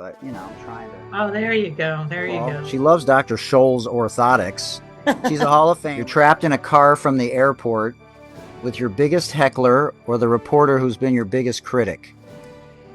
but I'm trying to. Oh, there you go. There you go. She loves Dr. Scholl's orthotics. She's a Hall of Fame. You're trapped in a car from the airport with your biggest heckler or the reporter who's been your biggest critic.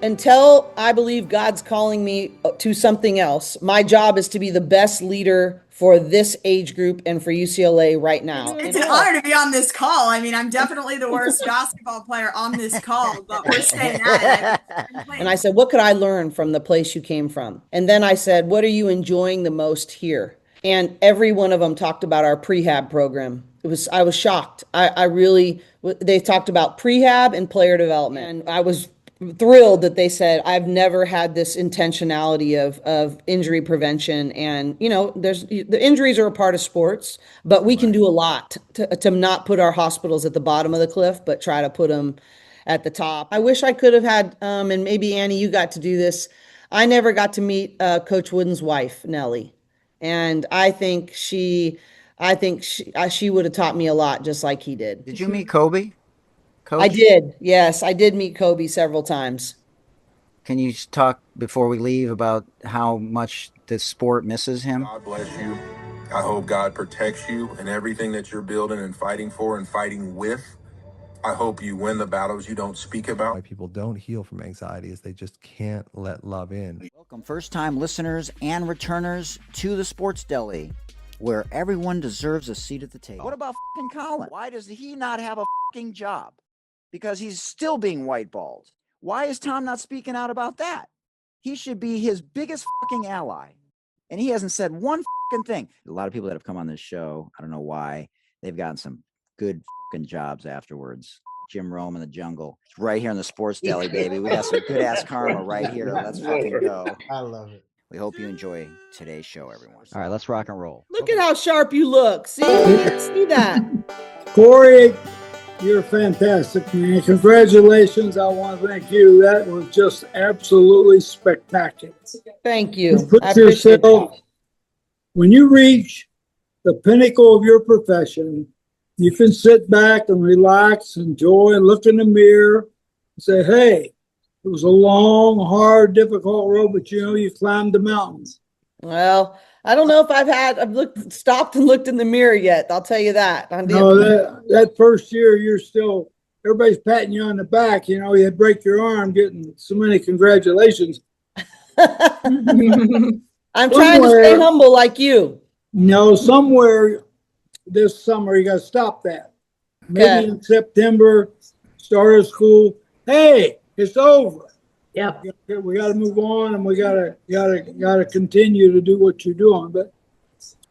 Until I believe God's calling me to something else, my job is to be the best leader for this age group and for UCLA right now. It's an honor to be on this call. I mean, I'm definitely the worst basketball player on this call, but we're staying at it. And I said, what could I learn from the place you came from? And then I said, what are you enjoying the most here? And every one of them talked about our prehab program. I was shocked. They talked about prehab and player development. And I was thrilled that they said, I've never had this intentionality of injury prevention. And, the injuries are a part of sports, but we can do a lot to not put our hospitals at the bottom of the cliff, but try to put them at the top. I wish I could have had, and maybe Annie, you got to do this. I never got to meet Coach Wooden's wife, Nellie. And I think she would have taught me a lot, just like he did. Did you meet Kobe? Coach? I did. Yes, I did meet Kobe several times. Can you talk before we leave about how much the sport misses him? God bless you. I hope God protects you and everything that you're building and fighting for and fighting with. I hope you win the battles you don't speak about. Why people don't heal from anxiety is they just can't let love in. Welcome first-time listeners and returners to the Sports Deli, where everyone deserves a seat at the table. What about f***ing Colin? Why does he not have a f***ing job? Because he's still being whiteballed. Why is Tom not speaking out about that? He should be his biggest f***ing ally. And he hasn't said one f***ing thing. A lot of people that have come on this show, I don't know why, they've gotten some good f***ing jobs afterwards. Jim Rome in the jungle. It's right here in the Sports Deli, baby. We got some good-ass karma right here. Let's fucking go. I love it. We hope you enjoy today's show, everyone. All right, let's rock and roll. Look at how sharp you look. See that? Cori, you're fantastic, man. Congratulations. I want to thank you. That was just absolutely spectacular. Thank you. Put yourself, when you reach the pinnacle of your profession, you can sit back and relax, enjoy, and look in the mirror and say, hey, it was a long, hard, difficult road, but you climbed the mountains. Well, I don't know if I've stopped and looked in the mirror yet. I'll tell you that. No, that first year, everybody's patting you on the back. You break your arm getting so many congratulations. I'm trying to stay humble like you. Somewhere this summer, you got to stop that. Maybe in September, start of school. Hey, it's over. Yep. We got to move on, and we got to continue to do what you're doing. But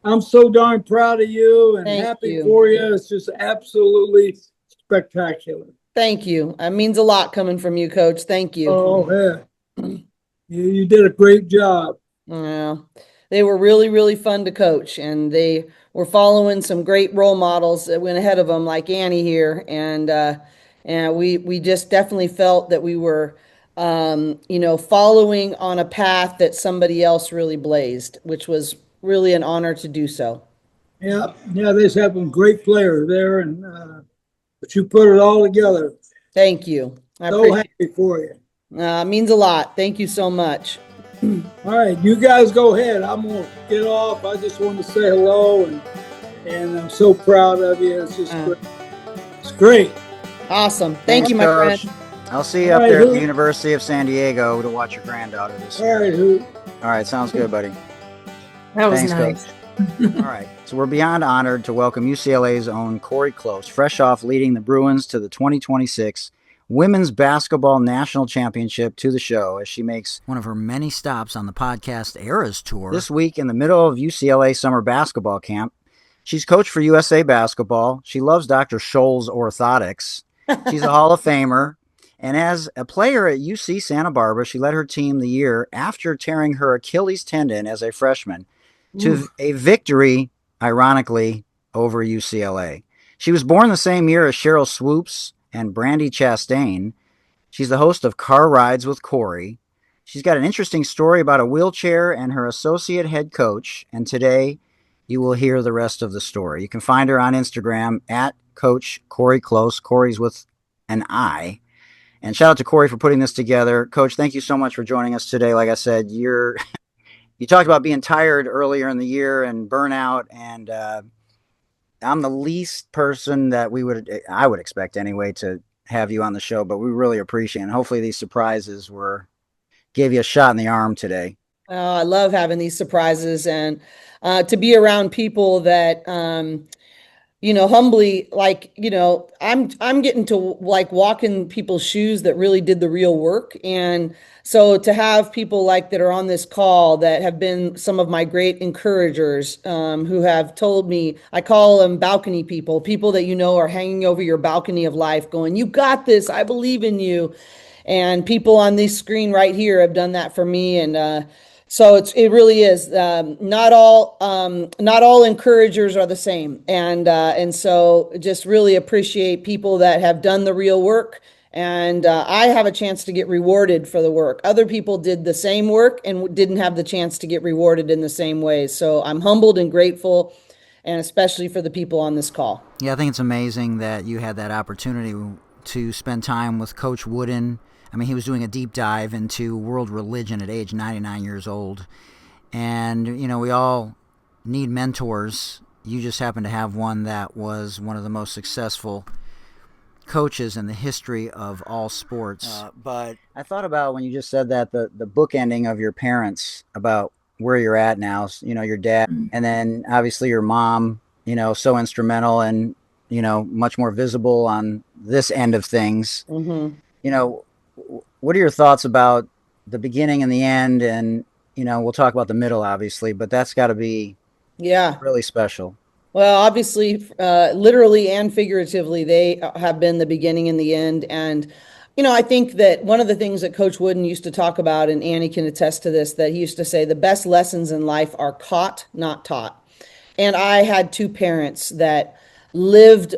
I'm so darn proud of you and happy for you. It's just absolutely spectacular. Thank you. That means a lot coming from you, Coach. Thank you. Oh, yeah. You did a great job. Yeah. They were really, really fun to coach, and they were following some great role models that went ahead of them, like Annie here. And we just definitely felt that we were, following on a path that somebody else really blazed, which was really an honor to do so. Yeah, they just have some great players there, but you put it all together. Thank you. So happy for you. It means a lot. Thank you so much. All right, you guys go ahead. I'm going to get off. I just want to say hello, and I'm so proud of you. It's just great. It's great. Awesome. Thank you, my friend. I'll see you up there at the University of San Diego to watch your granddaughter this year. All right, sounds good, buddy. That was nice. All right, so we're beyond honored to welcome UCLA's own Cori Close, fresh off leading the Bruins to the 2026 Women's Basketball National Championship, to the show as she makes one of her many stops on the podcast Eras Tour. This week, in the middle of UCLA summer basketball camp, she's coached for USA Basketball. She loves Dr. Scholl's orthotics. She's a Hall of Famer. And as a player at UC Santa Barbara, she led her team the year after tearing her Achilles tendon as a freshman to a victory, ironically, over UCLA. She was born the same year as Cheryl Swoops and Brandy Chastain. She's the host of Car Rides with Cori. She's got an interesting story about a wheelchair and her associate head coach. And today you will hear the rest of the story. You can find her on Instagram at Coach Cori Close. Cori's with an I. And shout out to Cori for putting this together. Coach, thank you so much for joining us today. Like I said, you talked about being tired earlier in the year and burnout, and I'm the least person that I would expect anyway to have you on the show, but we really appreciate it. And hopefully these surprises gave you a shot in the arm today. I love having these surprises and to be around people that humbly, like, I'm getting to like walk in people's shoes that really did the real work. And so to have people like that are on this call that have been some of my great encouragers, who have told me, I call them balcony people that, are hanging over your balcony of life going, you got this, I believe in you. And people on this screen right here have done that for me. And, so it really is not all encouragers are the same, and so just really appreciate people that have done the real work, and I have a chance to get rewarded for the work. Other people did the same work and didn't have the chance to get rewarded in the same way. So I'm humbled and grateful, and especially for the people on this call. Yeah, I think it's amazing that you had that opportunity to spend time with Coach Wooden. I mean, he was doing a deep dive into world religion at age 99 years old. And, we all need mentors. You just happen to have one that was one of the most successful coaches in the history of all sports. But I thought about when you just said that, the bookending of your parents about where you're at now, your dad, and then obviously your mom, so instrumental and, much more visible on this end of things. Mm-hmm. What are your thoughts about the beginning and the end? And, we'll talk about the middle, obviously, but that's got to be really special. Well, obviously, literally and figuratively, they have been the beginning and the end. And, I think that one of the things that Coach Wooden used to talk about, and Annie can attest to this, that he used to say the best lessons in life are caught, not taught. And I had two parents that lived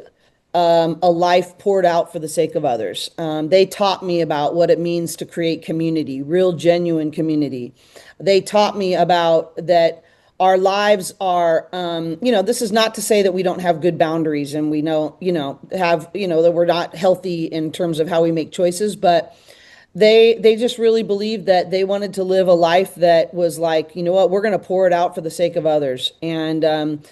a life poured out for the sake of others. They taught me about what it means to create community, real, genuine community. They taught me about that our lives are, this is not to say that we don't have good boundaries and we don't, that we're not healthy in terms of how we make choices, but they just really believed that they wanted to live a life that was like, we're going to pour it out for the sake of others. And,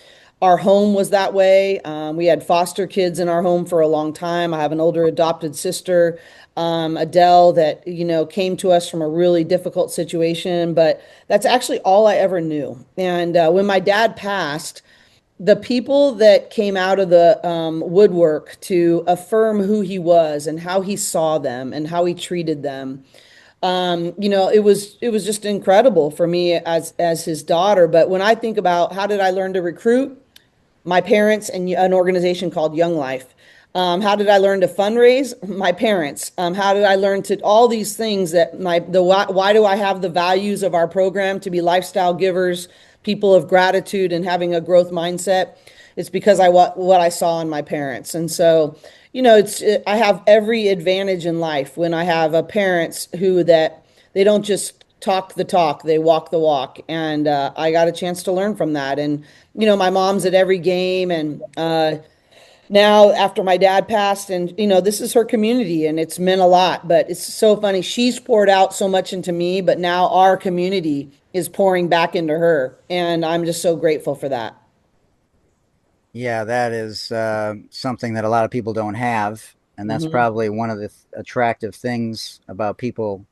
our home was that way. We had foster kids in our home for a long time. I have an older adopted sister, Adele, that, came to us from a really difficult situation, but that's actually all I ever knew. And when my dad passed, the people that came out of the woodwork to affirm who he was and how he saw them and how he treated them, it was just incredible for me as his daughter. But when I think about how did I learn to recruit, my parents and an organization called Young Life. How did I learn to fundraise? My parents. How did I learn to all these things that why do I have the values of our program to be lifestyle givers, people of gratitude, and having a growth mindset? It's because what I saw in my parents. And so, I have every advantage in life when I have parents that they don't just talk the talk, they walk the walk. And I got a chance to learn from that. And, my mom's at every game. And now after my dad passed, and, this is her community and it's meant a lot. But it's so funny. She's poured out so much into me, but now our community is pouring back into her. And I'm just so grateful for that. Yeah, that is something that a lot of people don't have. And that's probably one of the attractive things about people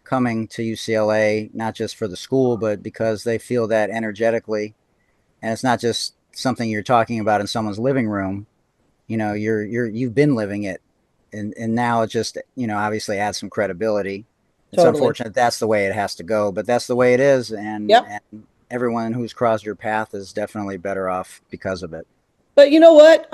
coming to UCLA, not just for the school, but because they feel that energetically. And it's not just something you're talking about in someone's living room. You've been living it. And now it just, obviously adds some credibility. It's unfortunate that's the way it has to go, but that's the way it is. And everyone who's crossed your path is definitely better off because of it. But you know what?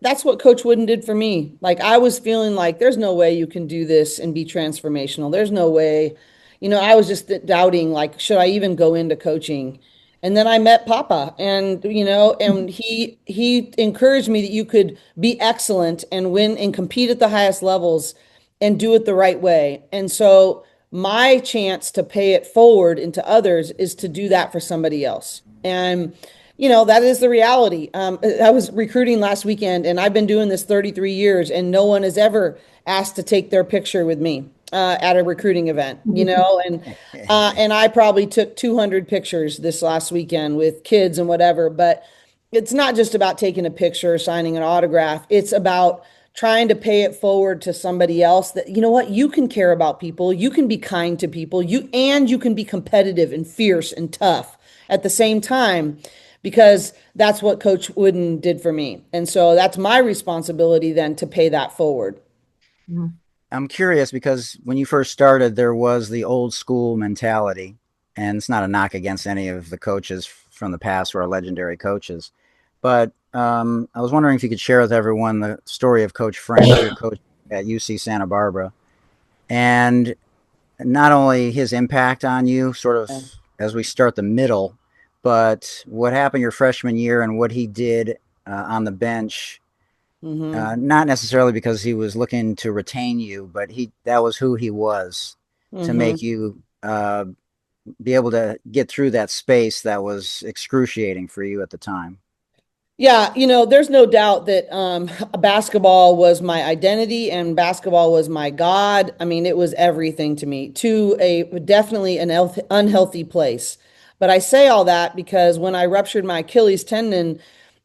That's what Coach Wooden did for me. Like, I was feeling like there's no way you can do this and be transformational. There's no way, I was just doubting, like, should I even go into coaching? And then I met Papa, and, and he encouraged me that you could be excellent and win and compete at the highest levels and do it the right way. And so my chance to pay it forward into others is to do that for somebody else. And that is the reality. I was recruiting last weekend, and I've been doing this 33 years, and no one has ever asked to take their picture with me at a recruiting event, and I probably took 200 pictures this last weekend with kids and whatever. But it's not just about taking a picture or signing an autograph. It's about trying to pay it forward to somebody else that, you know what, you can care about people, you can be kind to people, you can be competitive and fierce and tough at the same time, because that's what Coach Wooden did for me. And so that's my responsibility then to pay that forward. I'm curious because when you first started, there was the old school mentality, and it's not a knock against any of the coaches from the past who are legendary coaches, but I was wondering if you could share with everyone the story of Coach French, your coach at UC Santa Barbara, and not only his impact on you, sort of as we start the middle, but what happened your freshman year and what he did on the bench. Not necessarily because he was looking to retain you, but that was who he was to make you be able to get through that space that was excruciating for you at the time. Yeah, there's no doubt that basketball was my identity and basketball was my God. I mean, it was everything to me, to definitely an unhealthy place. But I say all that because when I ruptured my Achilles tendon,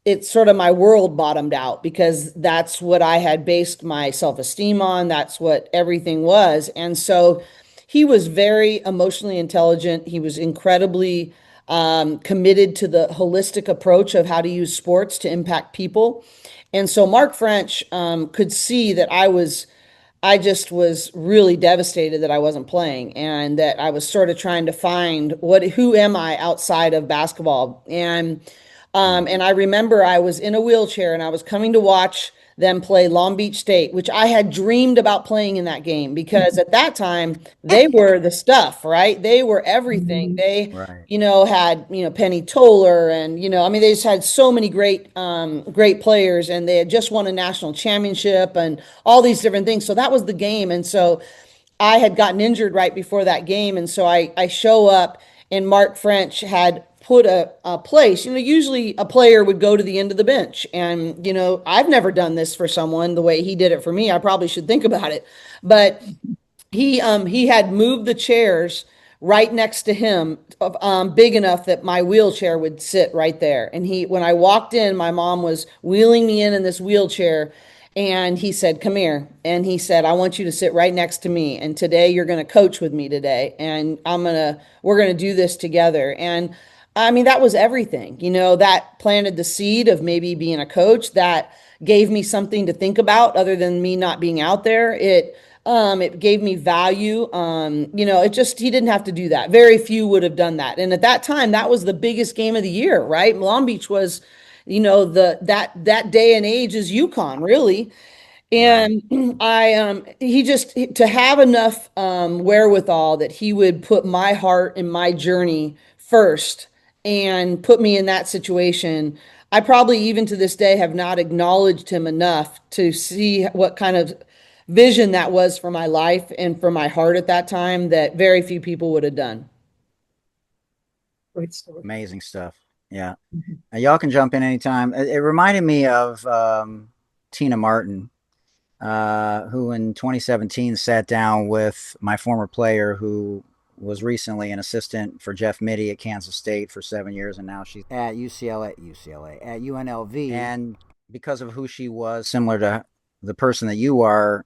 it's sort of my world bottomed out, because that's what I had based my self-esteem on. That's what everything was. And so he was very emotionally intelligent. He was incredibly committed to the holistic approach of how to use sports to impact people. And so Mark French could see that I just was really devastated that I wasn't playing, and that I was sort of trying to find who am I outside of basketball. And I remember I was in a wheelchair and I was coming to watch them play Long Beach State, which I had dreamed about playing in that game, because at that time they were the stuff, right? They were everything. They, had, Penny Toller and, I mean, they just had so many great players, and they had just won a national championship and all these different things. So that was the game. And so I had gotten injured right before that game. And so I show up, and Mark French had put a place, usually a player would go to the end of the bench. And, I've never done this for someone the way he did it for me. I probably should think about it. But he had moved the chairs right next to him, big enough that my wheelchair would sit right there. And when I walked in, my mom was wheeling me in this wheelchair. And he said, "Come here." And he said, "I want you to sit right next to me. And today you're going to coach with me today. And we're going to do this together." And I mean, that was everything, that planted the seed of maybe being a coach. That gave me something to think about other than me not being out there. It gave me value. He didn't have to do that. Very few would have done that. And at that time, that was the biggest game of the year, right? Long Beach was, that day and age is UConn, really. And to have enough wherewithal that he would put my heart and my journey first and put me in that situation. I probably even to this day have not acknowledged him enough to see what kind of vision that was for my life and for my heart at that time, that very few people would have done. Great story. Amazing stuff. Yeah. Y'all can jump in anytime. It reminded me of Tina Martin, who in 2017 sat down with my former player who was recently an assistant for Jeff Mittie at Kansas State for 7 years, and now she's at UCLA, at UNLV. And because of who she was, similar to the person that you are,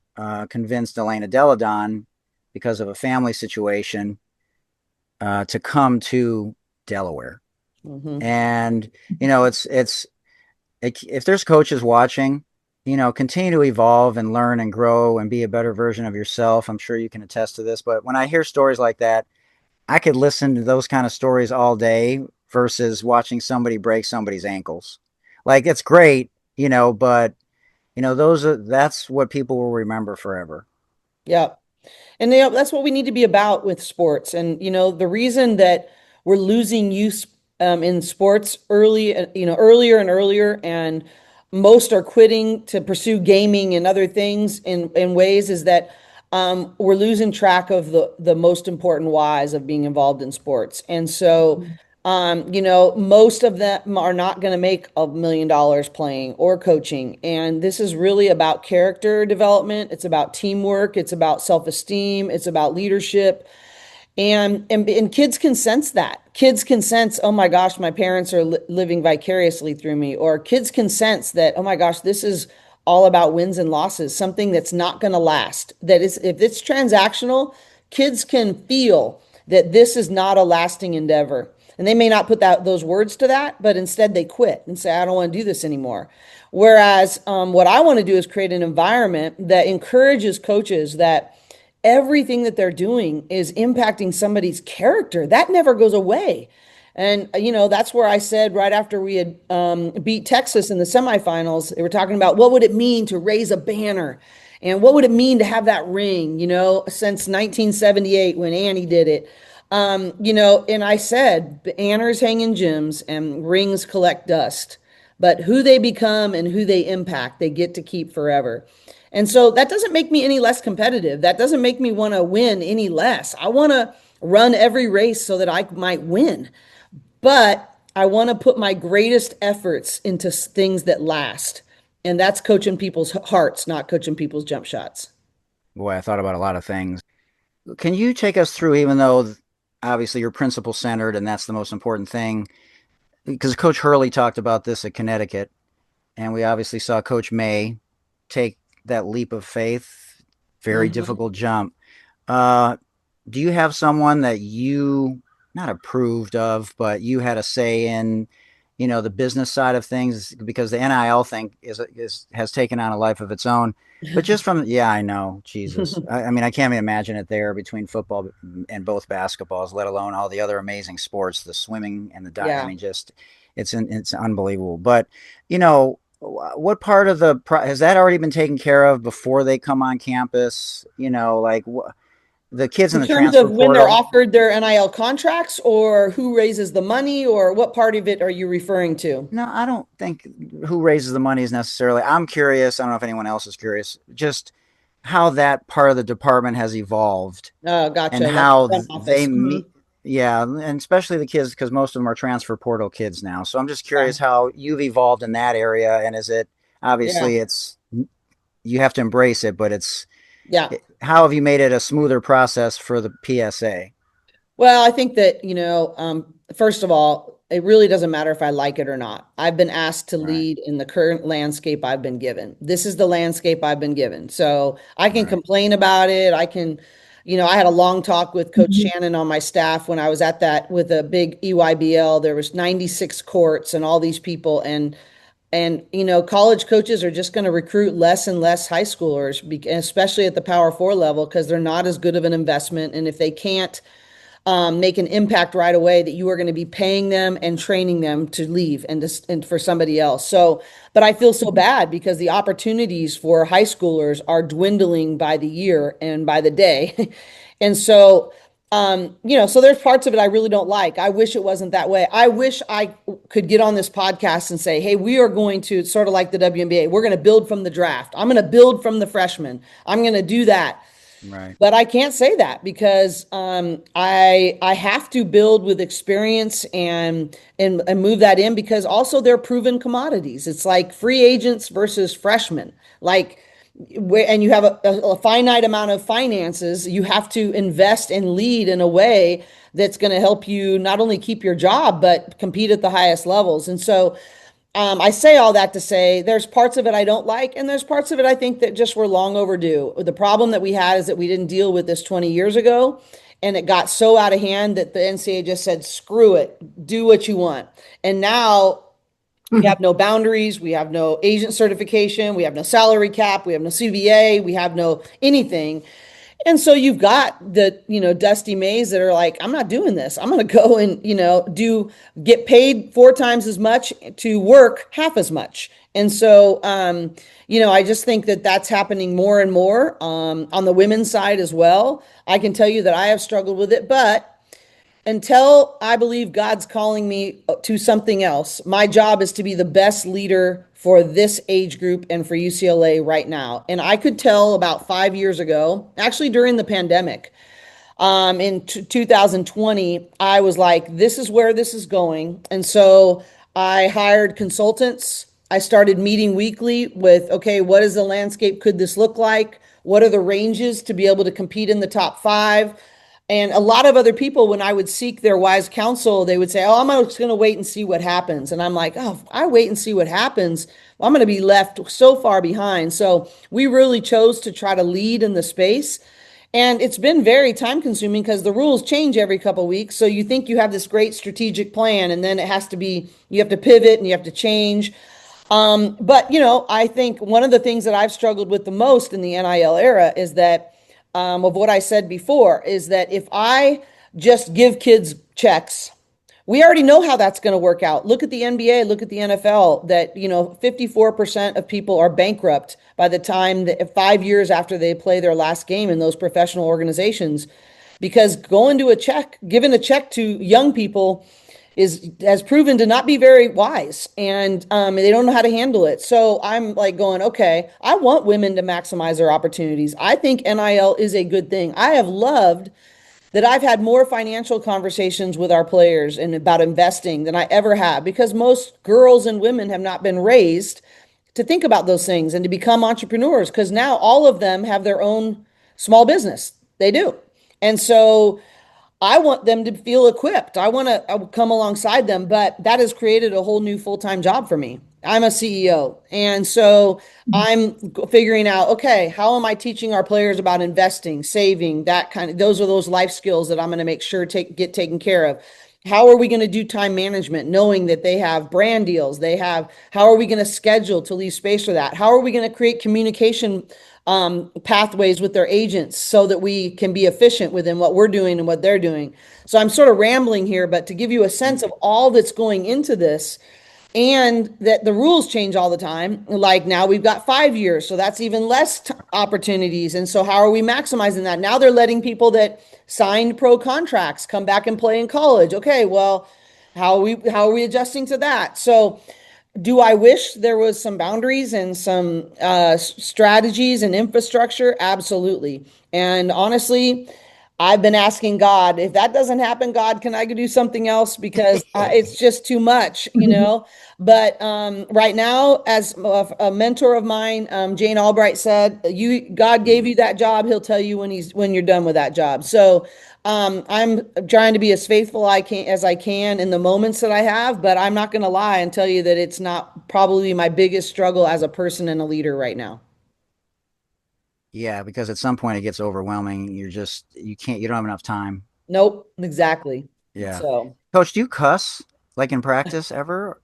convinced Elena Deladon, because of a family situation, to come to Delaware. And, if there's coaches watching, continue to evolve and learn and grow and be a better version of yourself. I'm sure you can attest to this, but when I hear stories like that, I could listen to those kind of stories all day versus watching somebody break somebody's ankles. Like, it's great, but that's what people will remember forever. Yeah. And that's what we need to be about with sports. And, the reason that we're losing youth in sports earlier and earlier, and most are quitting to pursue gaming and other things in ways, is that we're losing track of the most important whys of being involved in sports. And so Most of them are not going to make $1 million playing or coaching. And this is really about character development. It's about teamwork. It's about self-esteem. It's about leadership. And kids can sense that. Kids can sense, oh my gosh, my parents are living vicariously through me. Or kids can sense that, oh my gosh, this is all about wins and losses, something that's not going to last. That is, if it's transactional, kids can feel that this is not a lasting endeavor. And they may not put those words to that, but instead they quit and say, I don't want to do this anymore. Whereas what I want to do is create an environment that encourages coaches that everything that they're doing is impacting somebody's character. That never goes away. And, that's where I said right after we had beat Texas in the semifinals, they were talking about what would it mean to raise a banner and what would it mean to have that ring, since 1978 when Annie did it. And I said, banners hang in gyms and rings collect dust, but who they become and who they impact, they get to keep forever. And so that doesn't make me any less competitive. That doesn't make me want to win any less. I want to run every race so that I might win. But I want to put my greatest efforts into things that last. And that's coaching people's hearts, not coaching people's jump shots. Boy, I thought about a lot of things. Can you take us through, even though obviously you're principle centered and that's the most important thing, because Coach Hurley talked about this at Connecticut, and we obviously saw Coach May take that leap of faith, very difficult jump. Do you have someone that you not approved of, but you had a say in, the business side of things? Because the NIL thing has taken on a life of its own. But just I know, Jesus. I mean, I can't even imagine it there between football and both basketballs, let alone all the other amazing sports, the swimming and the diving. Yeah. I mean, it's unbelievable. But, what part of has that already been taken care of before they come on campus? The kids in the terms transfer of when they're portal? offered their NIL contracts, or who raises the money, or what part of it are you referring to? No, I don't think who raises the money is necessarily. I'm curious. I don't know if anyone else is curious. Just how that part of the department has evolved. Oh, gotcha. And Like how front office. they meet. Yeah, and especially the kids, because most of them are transfer portal kids now. So I'm just curious how you've evolved in that area. And is it obviously you have to embrace it, but how have you made it a smoother process for the PSA? Well, I think that, first of all, it really doesn't matter if I like it or not. I've been asked to lead in the current landscape I've been given. This is the landscape I've been given. So I can complain about it. I can, I had a long talk with Coach Shannon on my staff when I was at that with a big EYBL. There was 96 courts and all these people. And college coaches are just going to recruit less and less high schoolers, especially at the Power 4 level, because they're not as good of an investment. And if they can't make an impact right away, that you are going to be paying them and training them to leave and for somebody else. So, but I feel so bad because the opportunities for high schoolers are dwindling by the year and by the day. And so, so there's parts of it I really don't like. I wish it wasn't that way. I wish I could get on this podcast and say, hey, we are going to, sort of like the WNBA, we're going to build from the draft. I'm going to build from the freshmen. I'm going to do that. Right. But I can't say that because I have to build with experience and move that in, because also they're proven commodities. It's like free agents versus freshmen. And you have a finite amount of finances. You have to invest and lead in a way that's going to help you not only keep your job, but compete at the highest levels. And so I say all that to say there's parts of it I don't like, and there's parts of it I think that just were long overdue. The problem that we had is that we didn't deal with this 20 years ago, and it got so out of hand that the NCAA just said, screw it, do what you want. And now we have no boundaries. We have no agent certification. We have no salary cap. We have no CBA. We have no anything. And so you've got the, Dusty Mays that are like, I'm not doing this. I'm going to go and, get paid 4 times as much to work half as much. And so, I just think that that's happening more and more on the women's side as well. I can tell you that I have struggled with it, but until I believe God's calling me to something else, my job is to be the best leader for this age group and for UCLA right now. And I could tell about 5 years ago, actually during the pandemic, in 2020, I was like, this is where this is going. And so I hired consultants. I started meeting weekly with, okay, what is the landscape? Could this look like? What are the ranges to be able to compete in the top 5? And a lot of other people, when I would seek their wise counsel, they would say, oh, I'm just going to wait and see what happens. And I'm like, oh, if I wait and see what happens, I'm going to be left so far behind. So we really chose to try to lead in the space. And it's been very time consuming because the rules change every couple of weeks. So you think you have this great strategic plan, and then it has to be, you have to pivot and you have to change. But, I think one of the things that I've struggled with the most in the NIL era is that of what I said before, is that if I just give kids checks, we already know how that's going to work out. Look at the NBA, look at the NFL, that, 54% of people are bankrupt by the time that 5 years after they play their last game in those professional organizations, because giving a check to young people has proven to not be very wise, and they don't know how to handle it. So I'm like going, okay, I want women to maximize their opportunities. I think NIL is a good thing. I have loved that I've had more financial conversations with our players and about investing than I ever have, because most girls and women have not been raised to think about those things and to become entrepreneurs, because now all of them have their own small business. They do. And so I want them to feel equipped. I want to come alongside them, but that has created a whole new full-time job for me. I'm a CEO. And so I'm figuring out, okay, how am I teaching our players about investing, saving, those are those life skills that I'm going to make sure get taken care of. How are we going to do time management, knowing that they have brand deals? How are we going to schedule to leave space for that? How are we going to create communication pathways with their agents so that we can be efficient within what we're doing and what they're doing? So I'm sort of rambling here, but to give you a sense of all that's going into this, and that the rules change all the time. Like now we've got 5 years, so that's even less opportunities. And so how are we maximizing that? Now they're letting people that signed pro contracts come back and play in college. Okay, well, how are we adjusting to that? So do I wish there was some boundaries and some strategies and infrastructure? Absolutely. And honestly, I've been asking God, if that doesn't happen, God, can I do something else? Because it's just too much, But right now, as a mentor of mine, Jane Albright said, God gave you that job. He'll tell you when you're done with that job. So I'm trying to be as faithful as I can in the moments that I have, but I'm not going to lie and tell you that it's not probably my biggest struggle as a person and a leader right now. Yeah, because at some point it gets overwhelming. You don't have enough time. Nope, exactly. Yeah. So, Coach, do you cuss like in practice ever?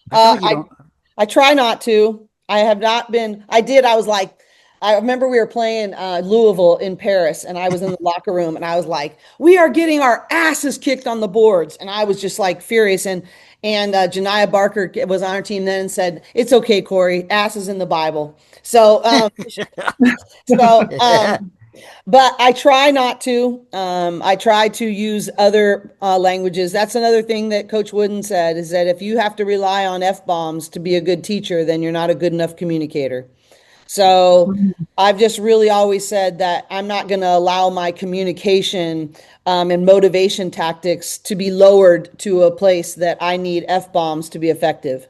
I feel like you don't. I try not to. I have not been. I did. I was like, I remember we were playing Louisville in Paris, and I was in the locker room, and I was like, we are getting our asses kicked on the boards. And I was just like furious. And Janiah Barker was on our team then and said, it's okay, Cori, ass is in the Bible. So, but I try not to. I try to use other languages. That's another thing that Coach Wooden said, is that if you have to rely on F-bombs to be a good teacher, then you're not a good enough communicator. So I've just really always said that I'm not going to allow my communication and motivation tactics to be lowered to a place that I need F-bombs to be effective.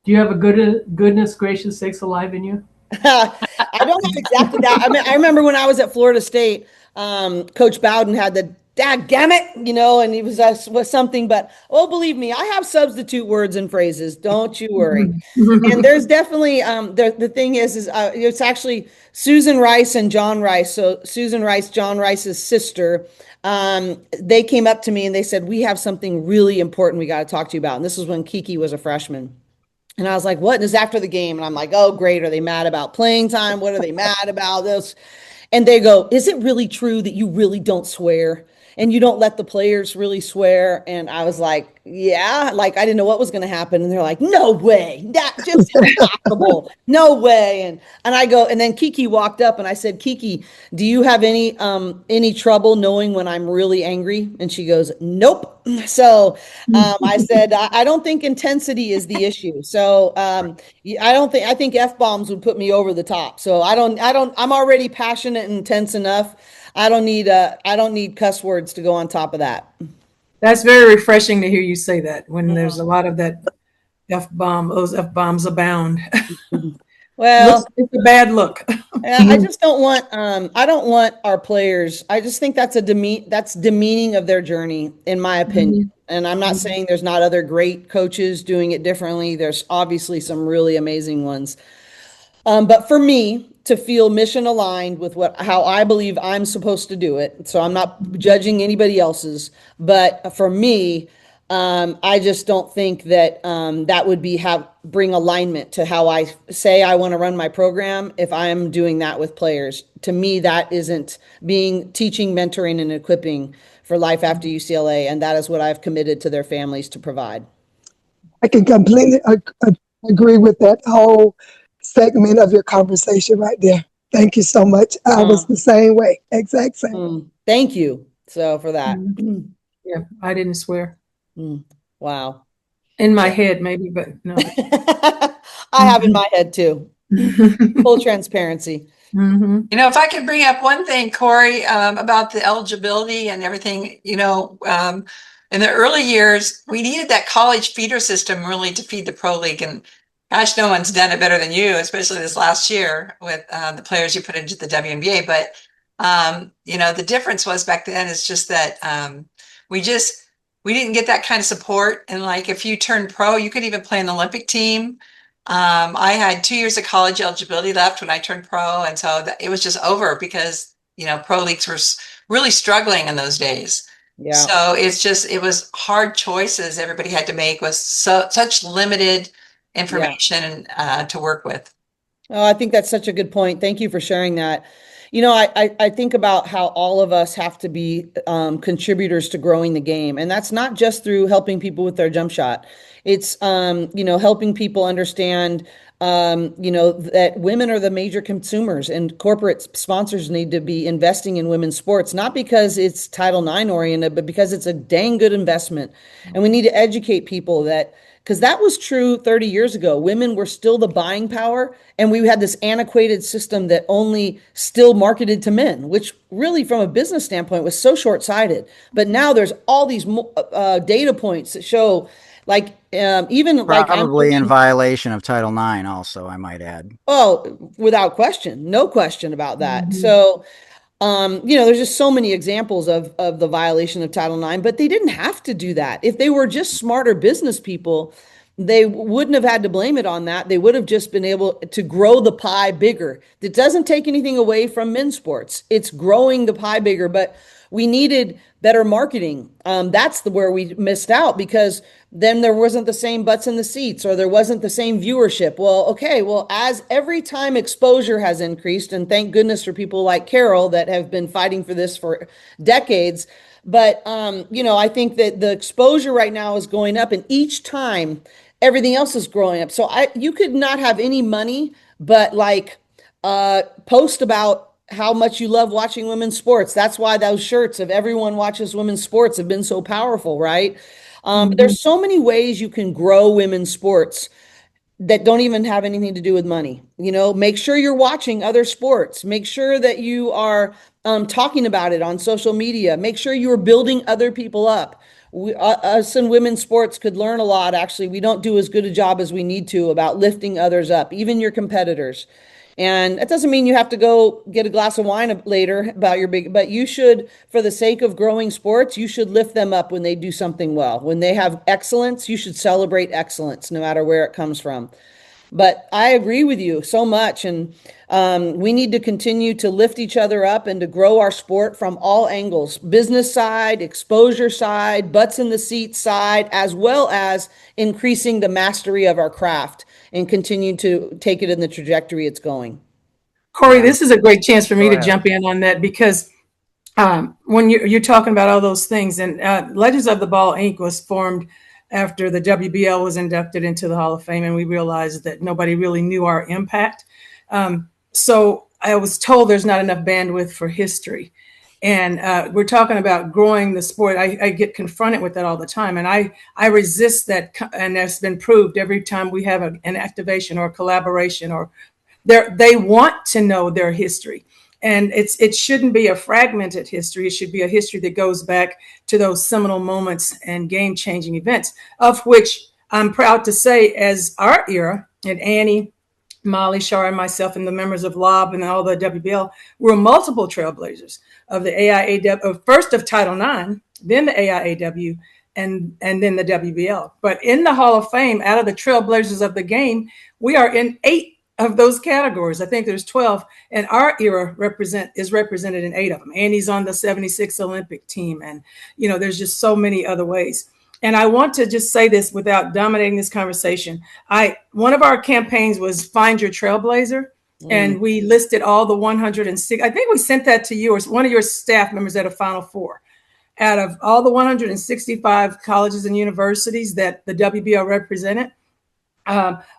Do you have a goodness gracious sakes alive in you? I don't have exactly that. I mean, I remember when I was at Florida State, Coach Bowden had the dadgummit, and he was something, but believe me, I have substitute words and phrases. Don't you worry. And there's definitely, the thing is it's actually Susan Rice and John Rice. So Susan Rice, John Rice's sister, they came up to me and they said, we have something really important we got to talk to you about. And this was when Kiki was a freshman. And I was like, what? And it's after the game. And I'm like, oh, great. Are they mad about playing time? What are they mad about? This? And they go, is it really true that you really don't swear? And you don't let the players really swear? And I was like, yeah, like I didn't know what was going to happen. And they're like, no way, that just impossible. No way. And I go, and then Kiki walked up and I said, Kiki, do you have any trouble knowing when I'm really angry? And she goes, nope. So I said, I don't think intensity is the issue. So I think F-bombs would put me over the top. So I'm already passionate and intense enough. I don't need cuss words to go on top of that. That's very refreshing to hear you say that when there's a lot of that F-bomb, those F-bombs abound. Well, It's a bad look. I just don't want I don't want our players. I just think that's that's demeaning of their journey, in my opinion. And I'm not saying there's not other great coaches doing it differently. There's obviously some really amazing ones. But for me to feel mission aligned with how I believe I'm supposed to do it, so I'm not judging anybody else's, but for me, I just don't think that that would bring alignment to how I say I want to run my program if I'm doing that with players. To me, that isn't teaching, mentoring, and equipping for life after UCLA, and that is what I've committed to their families to provide. I can completely agree with that whole segment of your conversation right there. Thank you so much. I was the same way, exact same. Thank you. So for that. Yeah, I didn't swear. Wow. In my head, maybe, but no. I have in my head too. Full transparency. You know, if I could bring up one thing, Cori, about the eligibility and everything, you know, in the early years, we needed that college feeder system really to feed the pro league. And gosh, no one's done it better than you, especially this last year with the players you put into the WNBA. But, you know, the difference was back then is just that we didn't get that kind of support. And like, if you turned pro, you could even play in the Olympic team. I had 2 years of college eligibility left when I turned pro. And so it was just over because, you know, pro leagues were really struggling in those days. Yeah. So it was hard choices everybody had to make with such limited information to work with. Oh, I think that's such a good point. Thank you for sharing that. You know, I think about how all of us have to be contributors to growing the game. And that's not just through helping people with their jump shot. It's, you know, helping people understand, you know, that women are the major consumers and corporate sponsors need to be investing in women's sports, not because it's Title IX oriented, but because it's a dang good investment. And we need to educate people that, because that was true 30 years ago. Women were still the buying power, and we had this antiquated system that only still marketed to men, which really, from a business standpoint, was so short-sighted. But now there's all these data points that show, like, even probably in violation of Title IX, also, I might add. Oh, without question, no question about that. So. You know, there's just so many examples of the violation of Title IX, but they didn't have to do that. If they were just smarter business people, they wouldn't have had to blame it on that. They would have just been able to grow the pie bigger. It doesn't take anything away from men's sports. It's growing the pie bigger, but we needed better marketing. That's where we missed out, because then there wasn't the same butts in the seats, or there wasn't the same viewership. Well, okay, well, as every time exposure has increased, and thank goodness for people like Carol that have been fighting for this for decades. But, you know, I think that the exposure right now is going up, and each time everything else is growing up. So you could not have any money, but like post about how much you love watching women's sports. That's why those shirts of everyone watches women's sports have been so powerful, right? There's so many ways you can grow women's sports that don't even have anything to do with money. You know, make sure you're watching other sports. Make sure that you are talking about it on social media. Make sure you are building other people up. Us in women's sports could learn a lot. Actually, we don't do as good a job as we need to about lifting others up, even your competitors. And that doesn't mean you have to go get a glass of wine later about but you should, for the sake of growing sports, you should lift them up when they do something well. When they have excellence, you should celebrate excellence, no matter where it comes from. But I agree with you so much. And we need to continue to lift each other up and to grow our sport from all angles: business side, exposure side, butts in the seat side, as well as increasing the mastery of our craft and continue to take it in the trajectory it's going. Cori, this is a great chance for me to jump in on that, because when you're talking about all those things, and Legends of the Ball Inc. was formed after the WBL was inducted into the Hall of Fame, and we realized that nobody really knew our impact. So I was told there's not enough bandwidth for history. And we're talking about growing the sport. I get confronted with that all the time. And I resist that. And that's been proved every time we have an activation or a collaboration, or they want to know their history. And it shouldn't be a fragmented history. It should be a history that goes back to those seminal moments and game-changing events, of which I'm proud to say, as our era, and Annie, Molly, Shar, and myself, and the members of LOB and all the WBL were multiple trailblazers of the AIAW, first of Title IX, then the AIAW, and then the WBL. But in the Hall of Fame, out of the trailblazers of the game, we are in 8 of those categories. I think there's 12, and our era is represented in 8 of them. Annie's on the 76 Olympic team, and there's just so many other ways. And I want to just say this without dominating this conversation. One of our campaigns was Find Your Trailblazer, and we listed all the 106. I think we sent that to you or one of your staff members at a Final Four. Out of all the 165 colleges and universities that the WBL represented,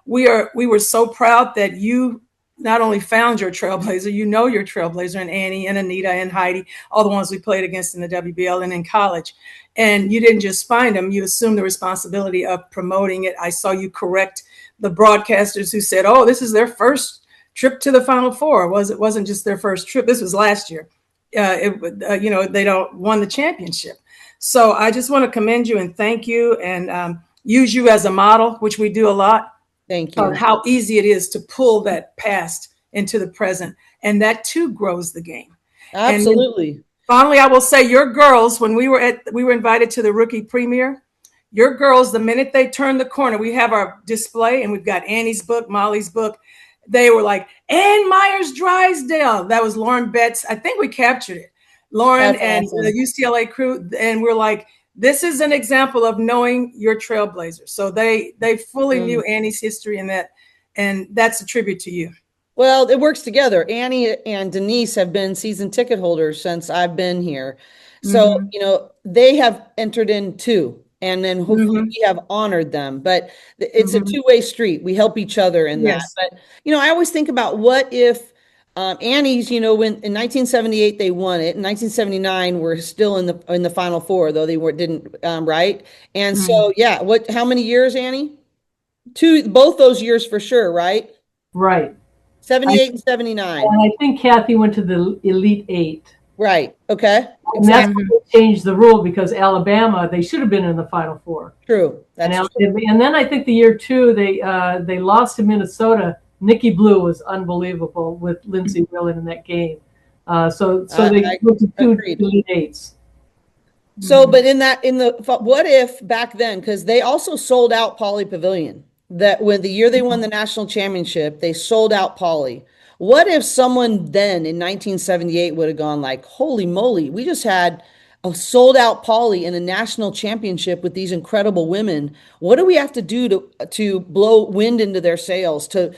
we were so proud that you not only found your trailblazer, your trailblazer, and Annie and Anita and Heidi, all the ones we played against in the WBL and in college. And you didn't just find them, you assumed the responsibility of promoting it. I saw you correct the broadcasters who said, oh, this is their first trip to the Final Four. It wasn't just their first trip. This was last year. They don't won the championship. So I just want to commend you and thank you, and use you as a model, which we do a lot. Thank you. On how easy it is to pull that past into the present. And that too grows the game. Absolutely. Finally, I will say your girls, when we were invited to the rookie premiere, your girls, the minute they turned the corner, we have our display and we've got Annie's book, Molly's book. They were like, Annie Meyers Drysdale. That was Lauren Betts. I think we captured it. Lauren That's and awesome. the UCLA crew. And we're like, this is an example of knowing your trailblazers. So they fully knew Annie's history and that's a tribute to you. Well, it works together. Annie and Denise have been season ticket holders since I've been here. So, they have entered in too. And then hopefully we have honored them. But it's a two-way street. We help each other in that. But, I always think about what if Annie's, when in 1978 they won it. In 1979 we're still in the Final Four, though they didn't right. And so how many years, Annie? 2, both those years for sure, right? Right. 78 and 79. And I think Kathy went to the Elite 8. Right. Okay. And that's when they changed the rule because Alabama, they should have been in the Final Four. True. And then I think the year 2 they lost to Minnesota. Nikki Blue was unbelievable with Lindsey Whelan in that game. So they went to 2 Elite 8s. So, but what if back then, because they also sold out Pauley Pavilion, that when the year they won the national championship, they sold out Pauley. What if someone then in 1978 would have gone like, holy moly, we just had a sold out Pauley in a national championship with these incredible women. What do we have to do to blow wind into their sails, to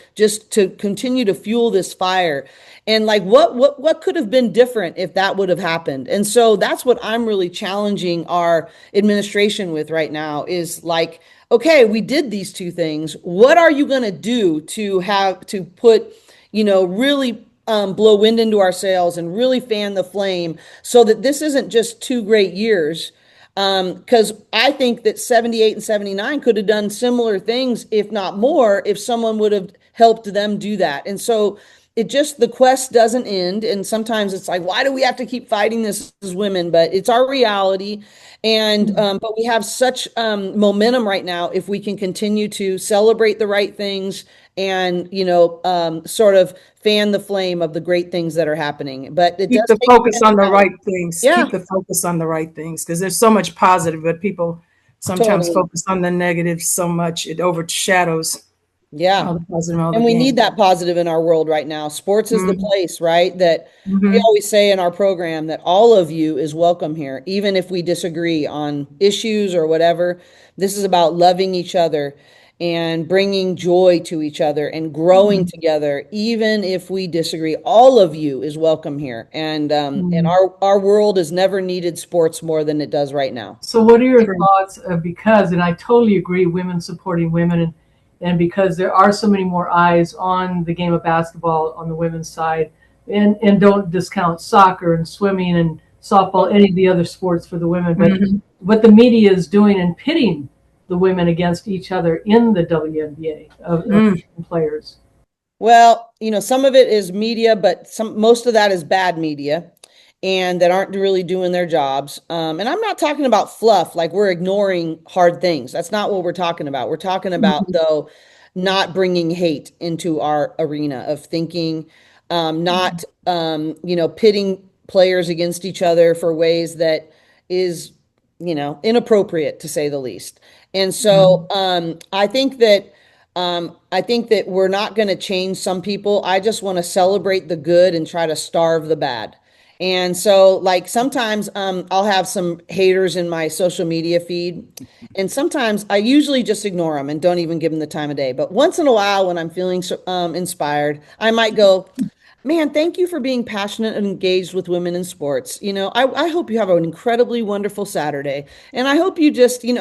continue to fuel this fire? And like, what could have been different if that would have happened? And so that's what I'm really challenging our administration with right now is like, okay, we did these 2 things. What are you going to do to put, really blow wind into our sails and really fan the flame so that this isn't just 2 great years? Because I think that 78 and 79 could have done similar things, if not more, if someone would have helped them do that. And so the quest doesn't end. And sometimes it's like, why do we have to keep fighting this as women? But it's our reality. And, but we have such momentum right now if we can continue to celebrate the right things and, sort of fan the flame of the great things that are happening. But it keep does the focus on the right things. Yeah. Keep the focus on the right things because there's so much positive, but people sometimes focus on the negative so much it overshadows. Yeah. all the positive, all the And we gain. need that positive in our world right now. Sports is the place, right? That we always say in our program that all of you is welcome here, even if we disagree on issues or whatever. This is about loving each other and bringing joy to each other and growing together, even if we disagree. All of you is welcome here. And our world has never needed sports more than it does right now. So what are your thoughts because, and I totally agree, women supporting women, and because there are so many more eyes on the game of basketball on the women's side, and don't discount soccer and swimming and softball, any of the other sports for the women, but what the media is doing and pitting the women against each other in the WNBA of players. Well, some of it is media, but most of that is bad media and that aren't really doing their jobs. And I'm not talking about fluff, like we're ignoring hard things. That's not what we're talking about. We're talking about, though, not bringing hate into our arena of thinking, not, pitting players against each other for ways that is, inappropriate to say the least. And so I think that we're not going to change some people. I just want to celebrate the good and try to starve the bad. And so, like, sometimes I'll have some haters in my social media feed, and sometimes I usually just ignore them and don't even give them the time of day. But once in a while, when I'm feeling inspired, I might go, man, thank you for being passionate and engaged with women in sports. I hope you have an incredibly wonderful Saturday. And I hope you just, be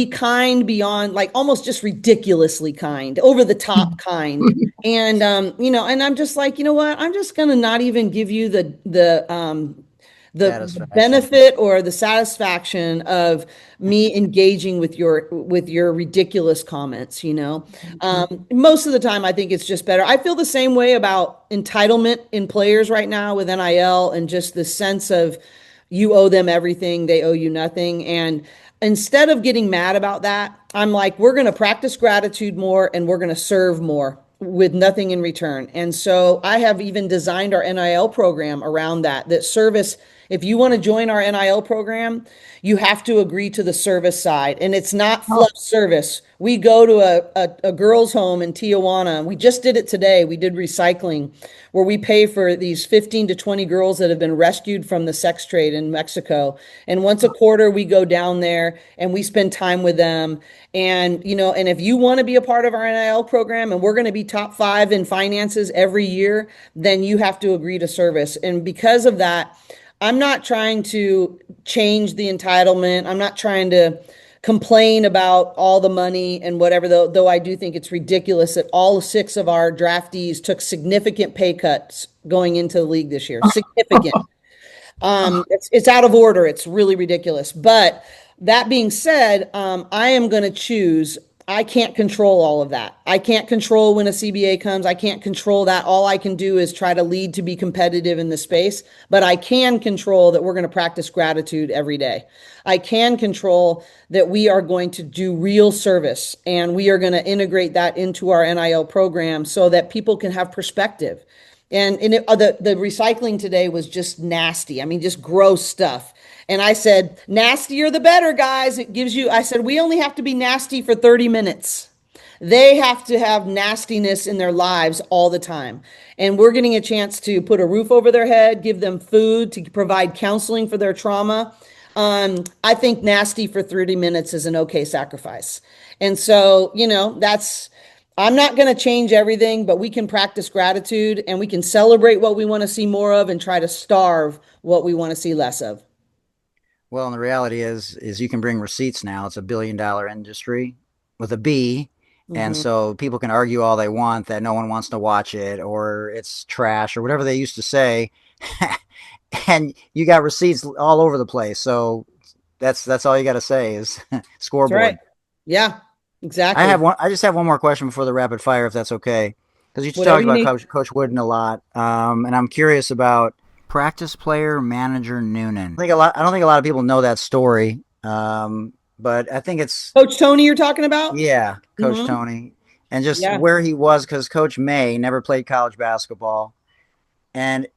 kind beyond, like, almost just ridiculously kind, over the top kind. And, and I'm just like, you know what? I'm just going to not even give you the benefit or the satisfaction of me engaging with your ridiculous comments. Most of the time I think it's just better. I feel the same way about entitlement in players right now with NIL, and just the sense of you owe them everything, they owe you nothing. And instead of getting mad about that, I'm like, we're going to practice gratitude more and we're going to serve more with nothing in return. And so I have even designed our NIL program around that service. If you want to join our NIL program, you have to agree to the service side. And it's not fluff service. We go to a girls' home in Tijuana. We just did it today. We did recycling, where we pay for these 15 to 20 girls that have been rescued from the sex trade in Mexico. And once a quarter, we go down there and we spend time with them. And, and if you want to be a part of our NIL program, and we're going to be top 5 in finances every year, then you have to agree to service. And because of that, I'm not trying to change the entitlement. I'm not trying to complain about all the money and whatever, though I do think it's ridiculous that all 6 of our draftees took significant pay cuts going into the league this year. Significant. It's out of order. It's really ridiculous. But that being said, I am going to choose. I can't control all of that. I can't control when a CBA comes. I can't control that. All I can do is try to lead to be competitive in the space, but I can control that we're going to practice gratitude every day. I can control that we are going to do real service, and we are going to integrate that into our NIL program so that people can have perspective. And the recycling today was just nasty. I mean, just gross stuff. And I said, nastier the better, guys. It gives you, I said, we only have to be nasty for 30 minutes. They have to have nastiness in their lives all the time. And we're getting a chance to put a roof over their head, give them food, to provide counseling for their trauma. I think nasty for 30 minutes is an okay sacrifice. And so, I'm not going to change everything, but we can practice gratitude, and we can celebrate what we want to see more of and try to starve what we want to see less of. Well, and the reality is you can bring receipts now. It's $1 billion industry with a B. Mm-hmm. And so people can argue all they want that no one wants to watch it, or it's trash, or whatever they used to say. And you got receipts all over the place. So that's all you got to say is scoreboard. That's right. Yeah, exactly. I just have one more question before the rapid fire, if that's okay. Because you talked about Coach Wooden a lot. And I'm curious about practice player manager Noonan. I don't think a lot of people know that story. But I think it's Coach Tony you're talking about? Yeah, Coach Tony. And just where he was, because Coach May never played college basketball. And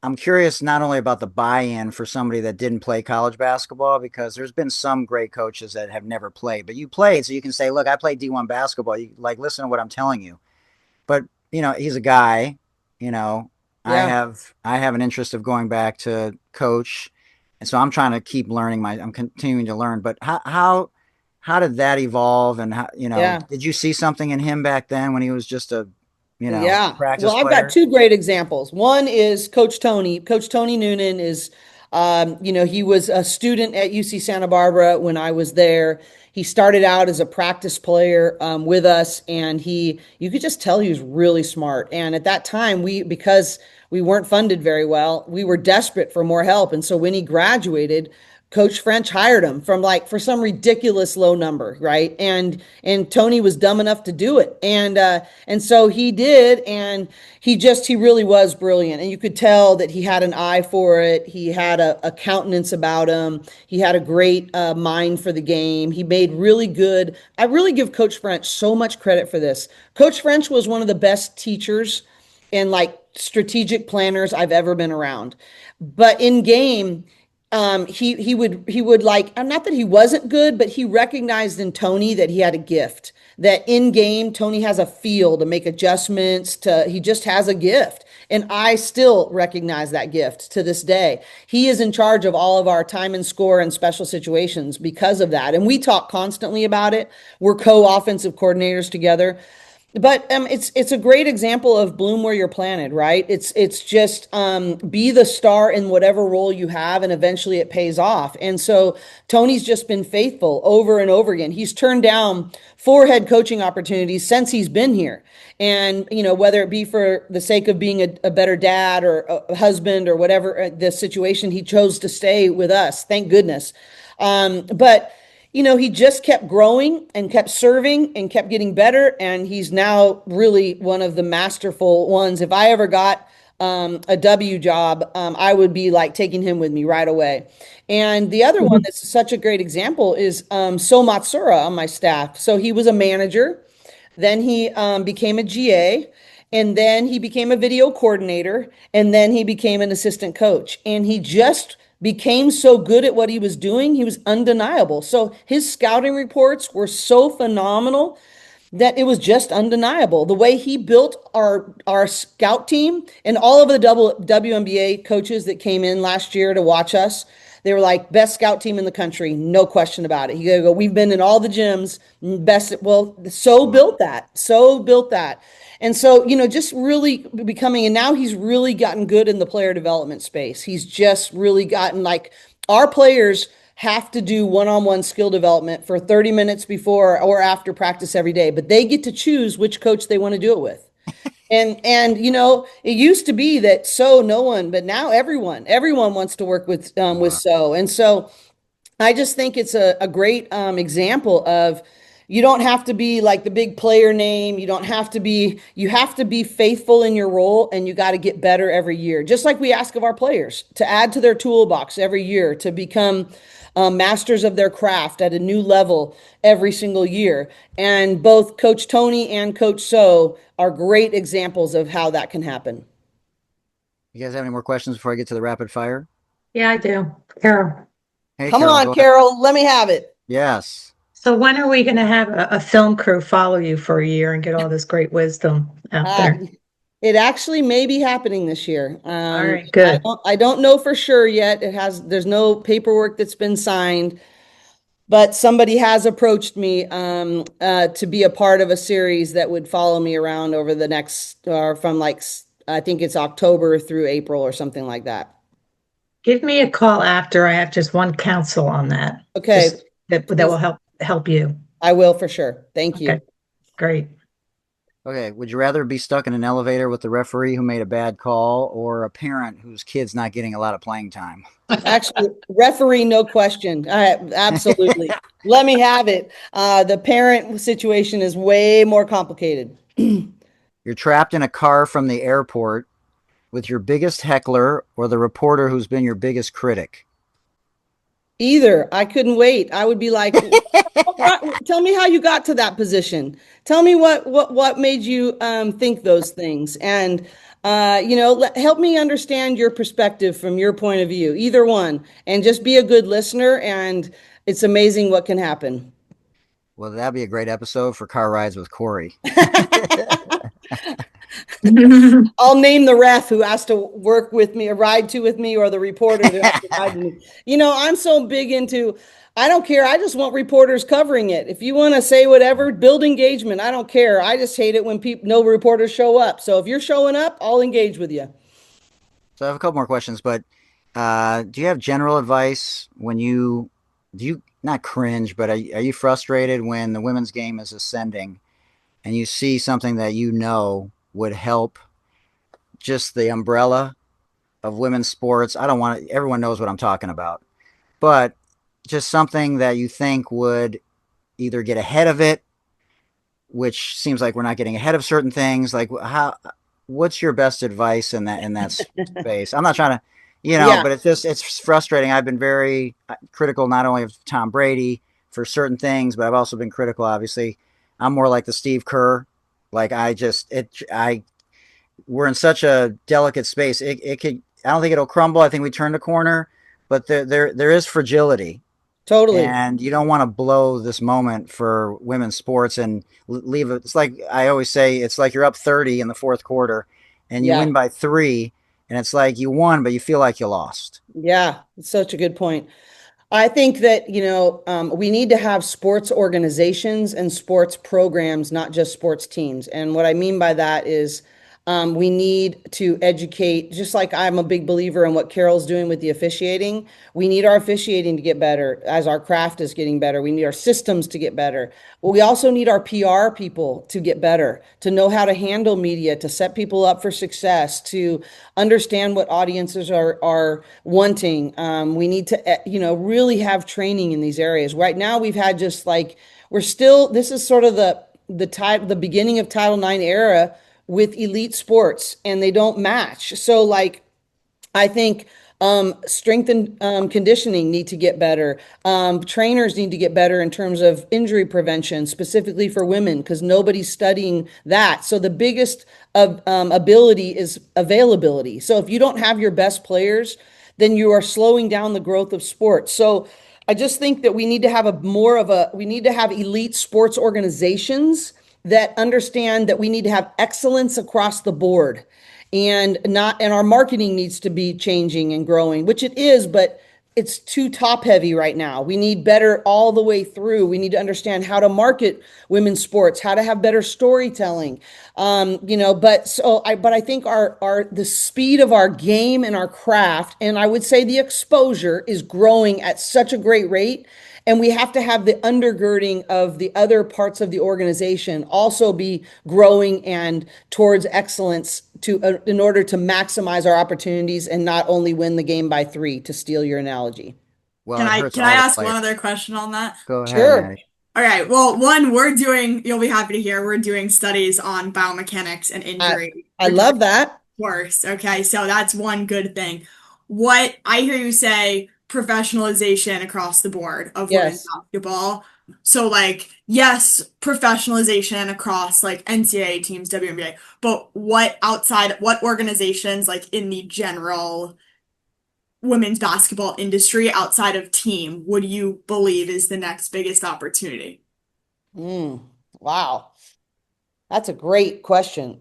I'm curious not only about the buy-in for somebody that didn't play college basketball, because there's been some great coaches that have never played, but you played, so you can say, look, I played D1 basketball. You listen to what I'm telling you. But, he's a guy, I have an interest of going back to coach. And so I'm trying to keep learning I'm continuing to learn, but how did that evolve? And how, did you see something in him back then when he was just a, practice Well, I've player? got 2 great examples. One is Coach Tony. Coach Tony Noonan is, he was a student at UC Santa Barbara when I was there. He started out as a practice player with us, and you could just tell he was really smart. And at that time, because we weren't funded very well, we were desperate for more help. And so when he graduated, Coach French hired him from like for some ridiculous low number, right? And Tony was dumb enough to do it, and so he did, and he really was brilliant, and you could tell that he had an eye for it. He had a countenance about him. He had a great mind for the game. He made really good. I really give Coach French so much credit for this. Coach French was one of the best teachers and like strategic planners I've ever been around, but in game he would like, not that he wasn't good, but he recognized in Tony that he had a gift, that in game Tony has a feel to make adjustments, he just has a gift. And I still recognize that gift to this day. He is in charge of all of our time and score and special situations because of that. And we talk constantly about it. We're co-offensive coordinators together. But it's a great example of bloom where you're planted, right? It's just be the star in whatever role you have, and eventually it pays off. And so Tony's just been faithful over and over again. He's turned down 4 head coaching opportunities since he's been here. And, you know, whether it be for the sake of being a better dad or a husband or whatever the situation, he chose to stay with us. Thank goodness. But you know, he just kept growing and kept serving and kept getting better. And he's now really one of the masterful ones. If I ever got a W job, I would be like taking him with me right away. And the other one that's such a great example is So Matsura on my staff. So he was a manager. Then he became a GA. And then he became a video coordinator. And then he became an assistant coach. And he just became so good at what he was doing, he was undeniable. So his scouting reports were so phenomenal that it was just undeniable. The way he built our scout team, and all of the WNBA coaches that came in last year to watch us, they were like, best scout team in the country, no question about it. He go, we've been in all the gyms, best. Well, so built that. And so, you know, just really becoming, and now he's really gotten good in the player development space. He's just really gotten, like, our players have to do one-on-one skill development for 30 minutes before or after practice every day, but they get to choose which coach they want to do it with. And you know, it used to be that no one, but now everyone wants to work with So. And so I just think it's a great example of, you don't have to be like the big player name. You have to be faithful in your role, and you got to get better every year. Just like we ask of our players to add to their toolbox every year, to become masters of their craft at a new level every single year. And both Coach Tony and Coach So are great examples of how that can happen. You guys have any more questions before I get to the rapid fire? Yeah, I do. Carol. Hey, Come on, Carol, let me have it. Yes. So when are we going to have a film crew follow you for a year and get all this great wisdom out there? It actually may be happening this year. All right, good. I don't know for sure yet. There's no paperwork that's been signed, but somebody has approached me to be a part of a series that would follow me around over the next, from like, I think it's October through April or something like that. Give me a call after. I have just one counsel on that. Okay. That will help you. I will for sure. Thank you. Okay. Great. Okay. Would you rather be stuck in an elevator with the referee who made a bad call, or a parent whose kid's not getting a lot of playing time? Actually, referee, no question. Absolutely. Let me have it. The parent situation is way more complicated. You're trapped in a car from the airport with your biggest heckler, or the reporter who's been your biggest critic. Either. I couldn't wait. I would be like, tell me how you got to that position. Tell me what made you think those things. And, you know, help me understand your perspective from your point of view, either one. And just be a good listener. And it's amazing what can happen. Well, that'd be a great episode for Car Rides with Cori. I'll name the ref who has to work with me, with me, or the reporter who has to ride with me. You know, I'm so big into, I don't care. I just want reporters covering it. If you want to say whatever, build engagement. I don't care. I just hate it when no reporters show up. So if you're showing up, I'll engage with you. So I have a couple more questions, but do you have general advice when do you not cringe, but are you frustrated when the women's game is ascending and you see something that you know would help just the umbrella of women's sports? Everyone knows what I'm talking about, but just something that you think would either get ahead of it, which seems like we're not getting ahead of certain things. Like what's your best advice in that space? I'm not trying to, Yeah, but it's frustrating. I've been very critical not only of Tom Brady for certain things, but I've also been critical. Obviously, I'm more like the Steve Kerr. Like we're in such a delicate space. It could. I don't think it'll crumble. I think we turned the corner, but there is fragility, totally. and you don't want to blow this moment for women's sports and leave it. It's like I always say, it's like you're up 30 in the fourth quarter, and you Yeah. win by 3, and it's like you won, but you feel like you lost. Yeah. It's such a good point. I think that, we need to have sports organizations and sports programs, not just sports teams. And what I mean by that is we need to educate, just like I'm a big believer in what Carol's doing with the officiating. We need our officiating to get better as our craft is getting better. We need our systems to get better. Well, we also need our PR people to get better, to know how to handle media, to set people up for success, to understand what audiences are wanting. We need to, really have training in these areas. Right now, we've had just like this is sort of the beginning of Title IX era with elite sports, and they don't match. So, like, I think strength and conditioning need to get better. Trainers need to get better in terms of injury prevention, specifically for women, because nobody's studying that. So the biggest of ability is availability. So if you don't have your best players, then you are slowing down the growth of sports. So I just think that we need to have we need to have elite sports organizations that understand that we need to have excellence across the board, and our marketing needs to be changing and growing, which it is, but it's too top heavy right now. We need better all the way through. We need to understand how to market women's sports, how to have better storytelling. But I think the speed of our game and our craft, and I would say the exposure, is growing at such a great rate. And we have to have the undergirding of the other parts of the organization also be growing and towards excellence in order to maximize our opportunities and not only win the game by 3, to steal your analogy. Well, Can it I hurts can I all the ask one players. other question on that? Go ahead, Sure. Natty. All right. Well, you'll be happy to hear, we're doing studies on biomechanics and injury. I love that. Of course. Okay. So that's one good thing. What I hear you say, professionalization across the board of women's Yes. basketball. So like, yes, professionalization across like NCAA teams, WNBA, but what organizations like in the general women's basketball industry outside of team would you believe is the next biggest opportunity? Wow. That's a great question.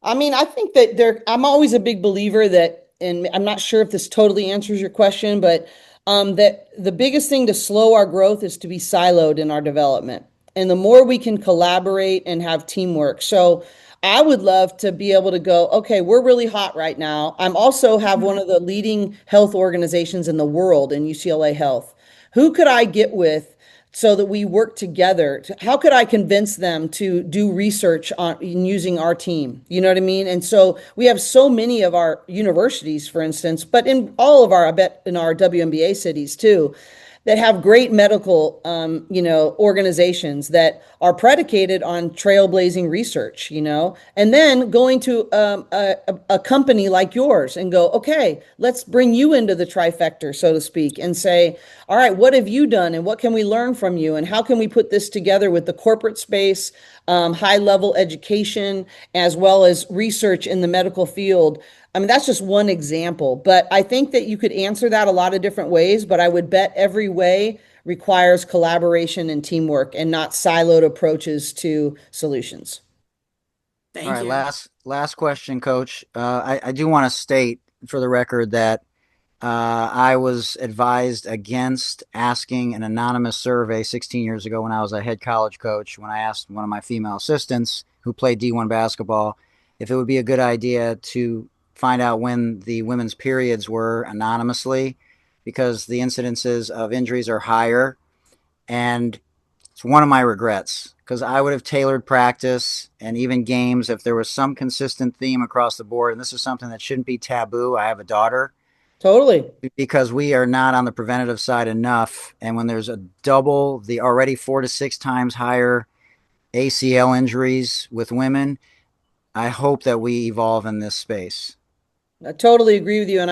I mean, I think that I'm always a big believer that, and I'm not sure if this totally answers your question, but that the biggest thing to slow our growth is to be siloed in our development. And the more we can collaborate and have teamwork. So I would love to be able to go, okay, we're really hot right now. I'm also have one of the leading health organizations in the world in UCLA Health. Who could I get with so that we work together? How could I convince them to do research on using our team? You know what I mean? And so we have so many of our universities, for instance, but in all of our, I bet in our WNBA cities too, that have great medical, organizations that are predicated on trailblazing research, and then going to a company like yours and go, okay, let's bring you into the trifecta, so to speak, and say, all right, what have you done and what can we learn from you? And how can we put this together with the corporate space, high level education, as well as research in the medical field? I mean, that's just one example, but I think that you could answer that a lot of different ways, but I would bet every way requires collaboration and teamwork and not siloed approaches to solutions. All right, Thank you. last question, Coach. I do want to state for the record that I was advised against asking an anonymous survey 16 years ago when I was a head college coach, when I asked one of my female assistants who played D1 basketball if it would be a good idea to find out when the women's periods were anonymously, because the incidences of injuries are higher. And it's one of my regrets, because I would have tailored practice and even games if there was some consistent theme across the board. And this is something that shouldn't be taboo. I have a daughter, Totally. because we are not on the preventative side enough. And when there's a double the already 4 to 6 times higher ACL injuries with women, I hope that we evolve in this space. I totally agree with you. And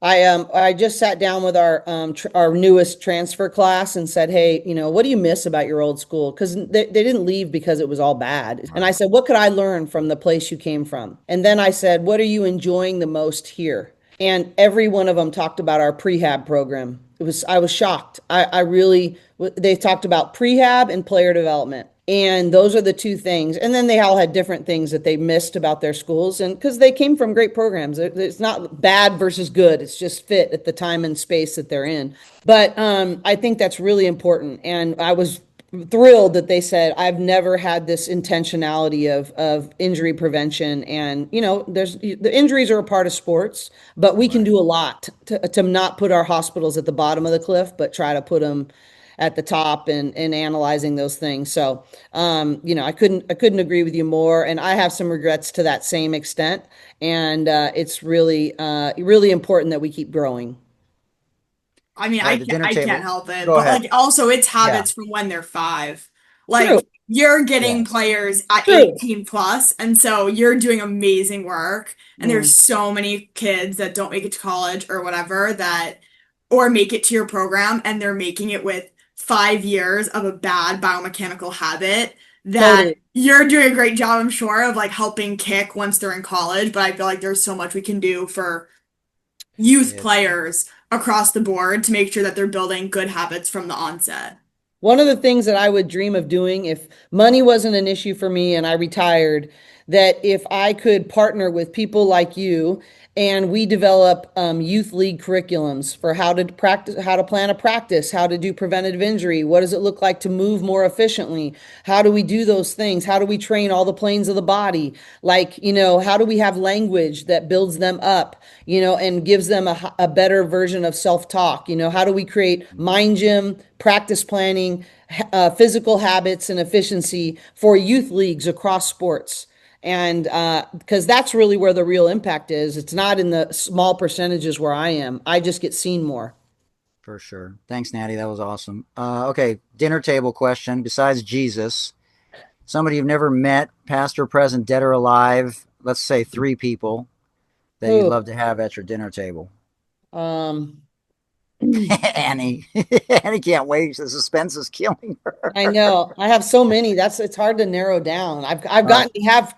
I just sat down with our newest transfer class and said, hey, what do you miss about your old school? Because they didn't leave because it was all bad. Right. And I said, what could I learn from the place you came from? And then I said, what are you enjoying the most here? And every one of them talked about our prehab program. I was shocked. They talked about prehab and player development. And those are the two things. And then they all had different things that they missed about their schools. And because they came from great programs, it's not bad versus good. It's just fit at the time and space that they're in. But I think that's really important. And I was thrilled that they said, I've never had this intentionality of injury prevention. And, the injuries are a part of sports, but we can do a lot to not put our hospitals at the bottom of the cliff, but try to put them at the top and analyzing those things. So, I couldn't agree with you more. And I have some regrets to that same extent. And it's really, really important that we keep growing. I mean, I can't help it. Go but ahead. like also it's habits from when they're 5. Like True. you're getting players at True. 18 plus, and so you're doing amazing work. And there's so many kids that don't make it to college or whatever or make it to your program, and they're making it with 5 years of a bad biomechanical habit that Totally. you're doing a great job, I'm sure, of like helping kick once they're in college. But I feel like there's so much we can do for youth players across the board to make sure that they're building good habits from the onset. One of the things that I would dream of doing if money wasn't an issue for me and I retired, that if I could partner with people like you and we develop youth league curriculums for how to practice, how to plan a practice, how to do preventative injury, what does it look like to move more efficiently? How do we do those things? How do we train all the planes of the body? Like, how do we have language that builds them up, and gives them a better version of self-talk? How do we create mind gym, practice planning, physical habits and efficiency for youth leagues across sports? And because that's really where the real impact is. It's not in the small percentages where I am. I just get seen more. For sure. Thanks, Natty. That was awesome. Okay, dinner table question. Besides Jesus, somebody you've never met, past or present, dead or alive, let's say 3 people that you'd love to have at your dinner table. Annie. Annie can't wait. The suspense is killing her. I know. I have so many. It's hard to narrow down. I've gotten to have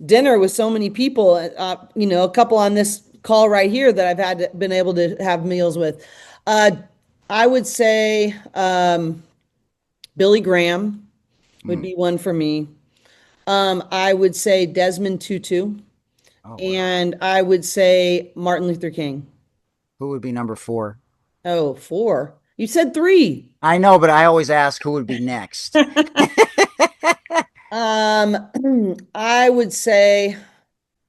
dinner with so many people, a couple on this call right here that I've been able to have meals with. I would say Billy Graham would be one for me. I would say Desmond Tutu. And I would say Martin Luther King. Who would be number 4? Oh, 4. You said 3. I know, but I always ask who would be next. I would say,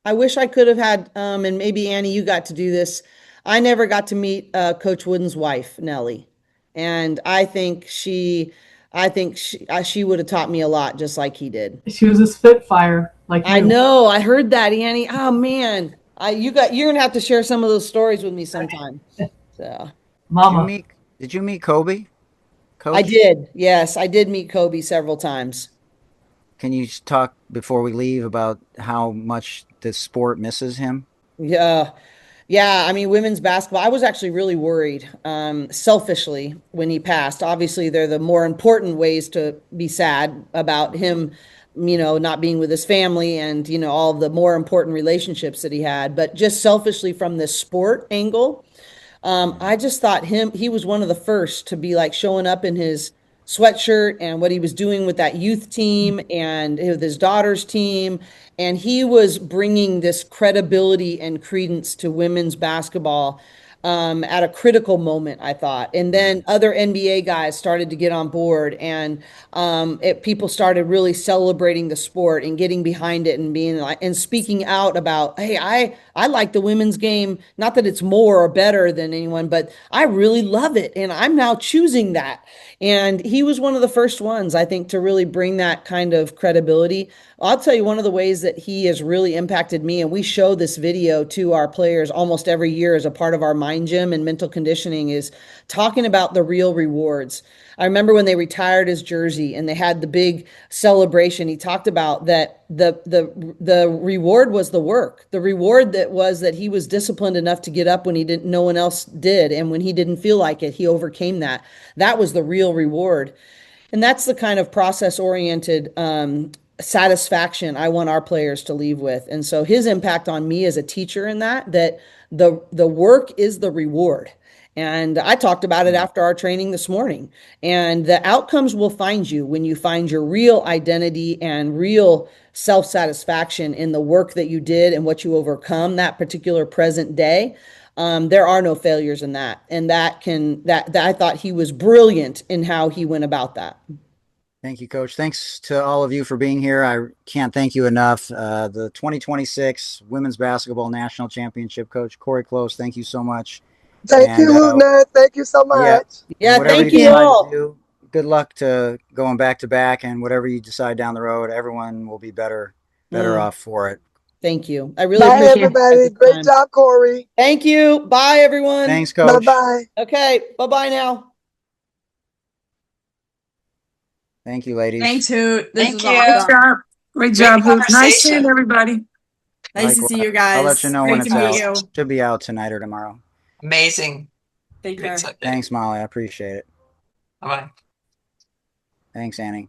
I wish I could have had, and maybe Annie, you got to do this. I never got to meet Coach Wooden's wife, Nellie, and I think she would have taught me a lot, just like he did. She was a spitfire, like you. I know. I heard that, Annie. Oh man, you're gonna have to share some of those stories with me sometime. So, Mama, did you meet Kobe? Coach? I did. Yes, I did meet Kobe several times. Can you talk before we leave about how much the sport misses him? Yeah. Yeah, I mean, women's basketball, I was actually really worried, selfishly, when he passed. Obviously, they're the more important ways to be sad about him, not being with his family and, all the more important relationships that he had. But just selfishly from the sport angle, I just thought he was one of the first to be like showing up in his sweatshirt and what he was doing with that youth team and with his daughter's team. And he was bringing this credibility and credence to women's basketball at a critical moment, I thought. And then other NBA guys started to get on board, and people started really celebrating the sport and getting behind it and being like, and speaking out about, hey, I like the women's game. Not that it's more or better than anyone, but I really love it. And I'm now choosing that. And he was one of the first ones, I think, to really bring that kind of credibility. I'll tell you one of the ways that he has really impacted me, and we show this video to our players almost every year as a part of our mind gym and mental conditioning, is talking about the real rewards. I remember when they retired his jersey and they had the big celebration, he talked about that the reward was the work. The reward that was that he was disciplined enough to get up when no one else did, and when he didn't feel like it, he overcame that. That was the real reward. And that's the kind of process oriented satisfaction I want our players to leave with. And so his impact on me as a teacher in that the work is the reward. And I talked about it after our training this morning. And the outcomes will find you when you find your real identity and real self-satisfaction in the work that you did and what you overcome that particular present day. There are no failures in that. And that I thought he was brilliant in how he went about that. Thank you, Coach. Thanks to all of you for being here. I can't thank you enough. The 2026 Women's Basketball National Championship Coach, Cori Close, thank you so much. Thank you, Hootna. Thank you so much. Yeah, whatever thank you you decide all. to do, good luck to going back to back, and whatever you decide down the road, everyone will be better off for it. Thank you. I really Bye, appreciate everybody. Great time. job, Cori. Thank you. Bye, everyone. Thanks, Coach. Bye-bye. Okay. Bye-bye now. Thank you, ladies. Thanks, Hoot. This Thank was you. awesome. Great job, Hoot. Nice conversation. seeing everybody. Nice to see you guys. I'll let you know when Great it's to meet out. you. Should be out tonight or tomorrow. Amazing. Take care. Thanks, Molly. I appreciate it. Bye-bye. Thanks, Annie.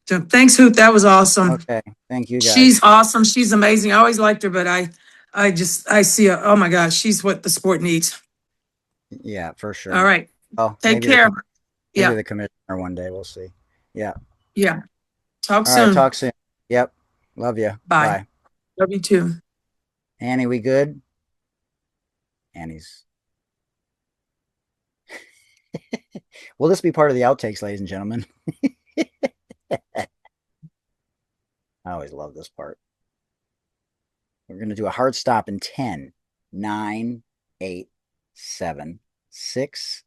Thanks, Hoot. That was awesome. Okay. Thank you, guys. She's awesome. She's amazing. I always liked her, but I see her. Oh my gosh, she's what the sport needs. Yeah, for sure. All right. Well, Take care. Maybe the commissioner one day. We'll see. Yeah. Yeah. Talk All soon. right, talk soon. Yep. Love you. Bye. Love you too. Annie, we good? Annie's. Will this be part of the outtakes, ladies and gentlemen? I always love this part. We're going to do a hard stop in 10, 9, 8, 7, 6,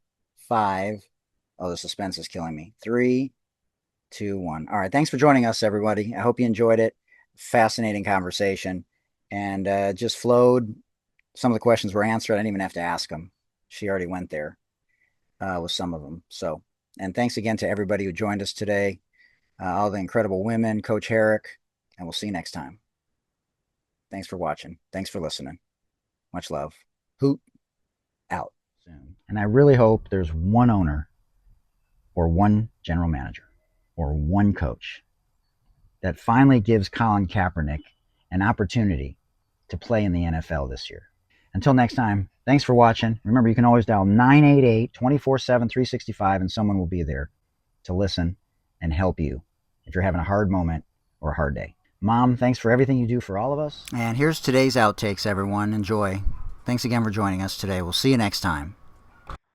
5. Oh, the suspense is killing me. 3, 2, 1. All right. Thanks for joining us, everybody. I hope you enjoyed it. Fascinating conversation. And just flowed. Some of the questions were answered. I didn't even have to ask them. She already went there with some of them. So, and thanks again to everybody who joined us today. All the incredible women, Coach Harrick, and we'll see you next time. Thanks for watching. Thanks for listening. Much love. Hoot out soon. And I really hope there's one owner or one general manager or one coach that finally gives Colin Kaepernick an opportunity to play in the NFL this year. Until next time, thanks for watching. Remember, you can always dial 988-24-7, 365, and someone will be there to listen and help you if you're having a hard moment or a hard day. Mom, thanks for everything you do for all of us. And here's today's outtakes, everyone. Enjoy. Thanks again for joining us today. We'll see you next time.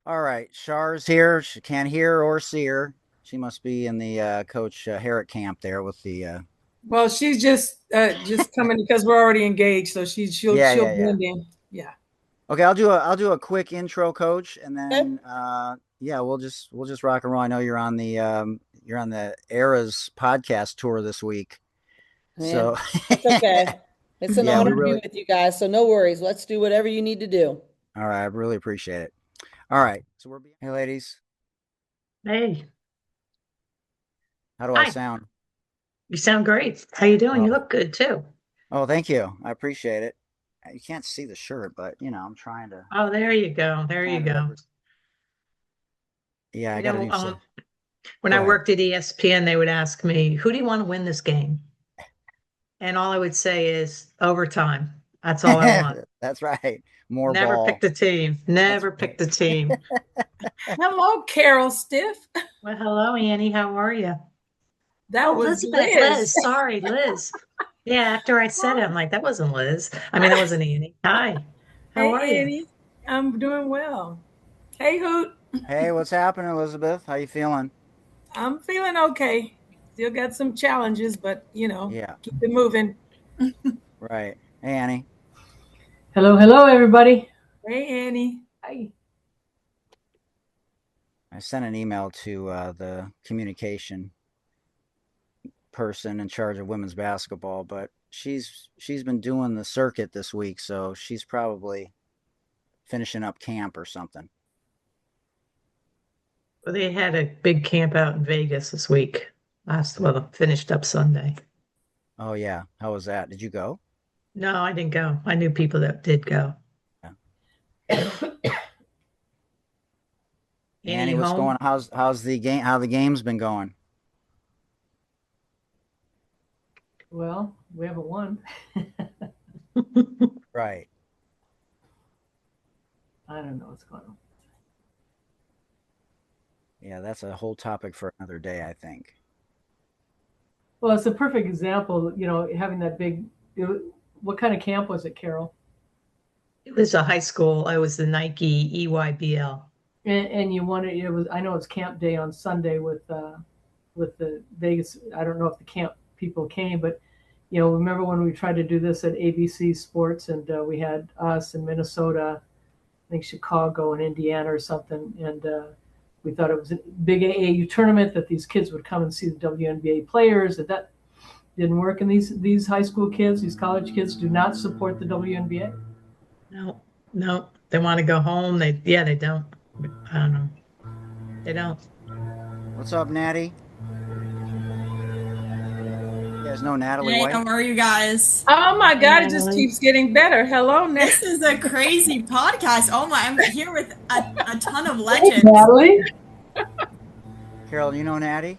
All right, Char's here. She can't hear or see her. She must be in the Coach Harrick camp there with the... Well, she's just coming because we're already engaged, so she'll blend in. Yeah. Okay, I'll do a quick intro, Coach, and then we'll just rock and roll. I know you're on the Eras podcast tour this week. Man, so it's okay. It's an honor to be with you guys. So no worries. Let's do whatever you need to do. All right, I really appreciate it. All right, so hey, ladies. Hey. How do I sound? You sound great. How you doing? You look good too. Oh, thank you. I appreciate it. You can't see the shirt, but I'm trying to. Oh, there you go. There you go. Yeah, I got to do so. When I worked at ESPN, they would ask me, "Who do you want to win this game?" And all I would say is overtime. That's all I want. That's right. More Never ball. picked a team. Never picked a team. Hello, Carol Stiff. Well, hello, Annie. How are you? That was Elizabeth. Liz. Sorry, Liz. Yeah, after I said it, I'm like, that wasn't Liz. I mean, that wasn't Annie. Hi. How are Annie. you? I'm doing well. Hey, Hoot. Hey, what's happening, Elizabeth? How you feeling? I'm feeling okay. Still got some challenges, but Yeah, keep it moving. right. Hey, Annie. Hello, everybody. Hey, Annie. Hi. I sent an email to the communication person in charge of women's basketball, but she's been doing the circuit this week, so she's probably finishing up camp or something. Well, they had a big camp out in Vegas this week. Finished up Sunday. Oh yeah, how was that? Did you go? No, I didn't go. I knew people that did go. Yeah. Annie, what's home? going? How's the game? How the game's been going? Well, we haven't won. Right. I don't know what's going on. Yeah, that's a whole topic for another day, I think. Well, it's a perfect example, having that big. What kind of camp was it, Carol? It was a high school. I was the Nike EYBL. And you wanted it was. I know it's camp day on Sunday with the Vegas. I don't know if the camp people came, but remember when we tried to do this at ABC Sports and we had us in Minnesota, I think Chicago and Indiana or something, and we thought it was a big AAU tournament that these kids would come and see the WNBA players, and that didn't work. And these high school kids, these college kids, do not support the WNBA. No, they want to go home. They don't. I don't know. They don't. What's up, Natty? You guys know Natalie Hey, White? how are you guys? Oh my God, it just keeps getting better. Hello, Natalie. This is a crazy podcast. Oh my, I'm here with a ton of legends. Natalie? Carol, you know Natty?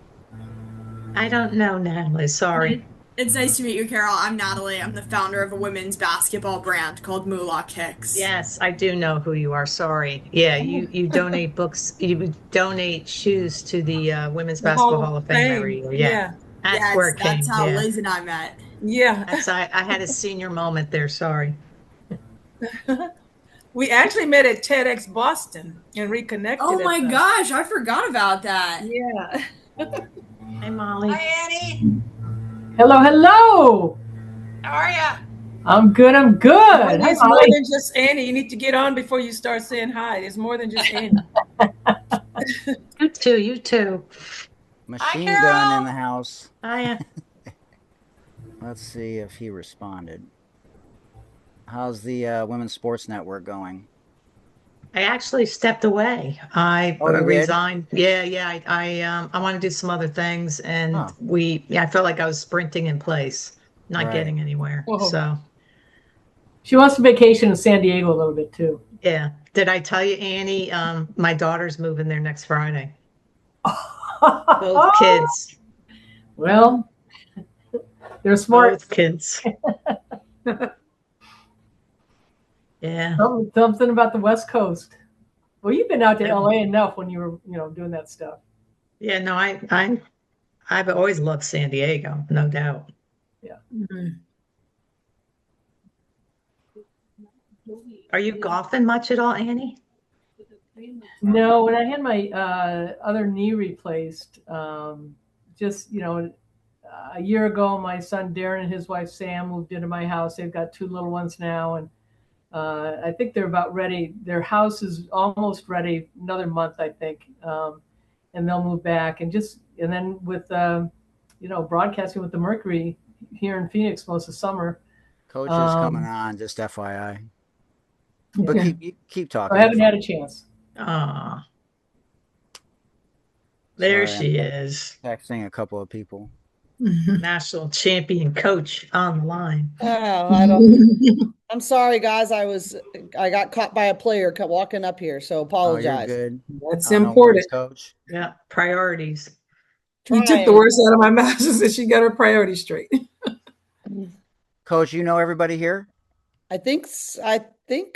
I don't know, Natalie. Sorry. It's nice to meet you, Carol. I'm Natalie. I'm the founder of a women's basketball brand called Moolah Kicks. Yes, I do know who you are. Sorry. Yeah, you donate books. You donate shoes to the Women's Basketball Hall of Fame every year. Yeah. That's where it came. That's how Liz and I met. Yeah. I had a senior moment there. Sorry. We actually met at TEDx Boston and reconnected. Oh my gosh, I forgot about that. Yeah. Hey, Molly. Hi, Annie. Hello. How are ya? I'm good. It's more than just Annie. You need to get on before you start saying hi. It's more than just Annie. You too. Machine gun in the house. Hiya. Let's see if he responded. How's the Women's Sports Network going? I actually stepped away. I resigned. Yeah. I want to do some other things, and I felt like I was sprinting in place, not getting anywhere. Whoa. So she wants to vacation in San Diego a little bit too. Yeah. Did I tell you, Annie? My daughter's moving there next Friday. Both kids. Well, they're smart. Both kids. Yeah. Something about the West Coast. Well, you've been out to LA enough when you were, doing that stuff. Yeah, no, I've always loved San Diego, no doubt. Yeah. Mm-hmm. Are you golfing much at all, Annie? No, when I had my other knee replaced, just a year ago, my son Darren and his wife Sam moved into my house. They've got 2 little ones now, and I think they're about ready. Their house is almost ready, another month, I think, and they'll move back. And then with broadcasting with the Mercury here in Phoenix most of summer. Coach is coming on, just FYI. But keep talking. I haven't had a chance. Ah, there she is. Texting a couple of people. National champion coach on the line. Oh, I'm sorry, guys. I got caught by a player walking up here, so apologize. Oh, you're good. That's important. Coach. Yeah, priorities. You took the words out of my mouth and she got her priorities straight. Coach, you know everybody here? I think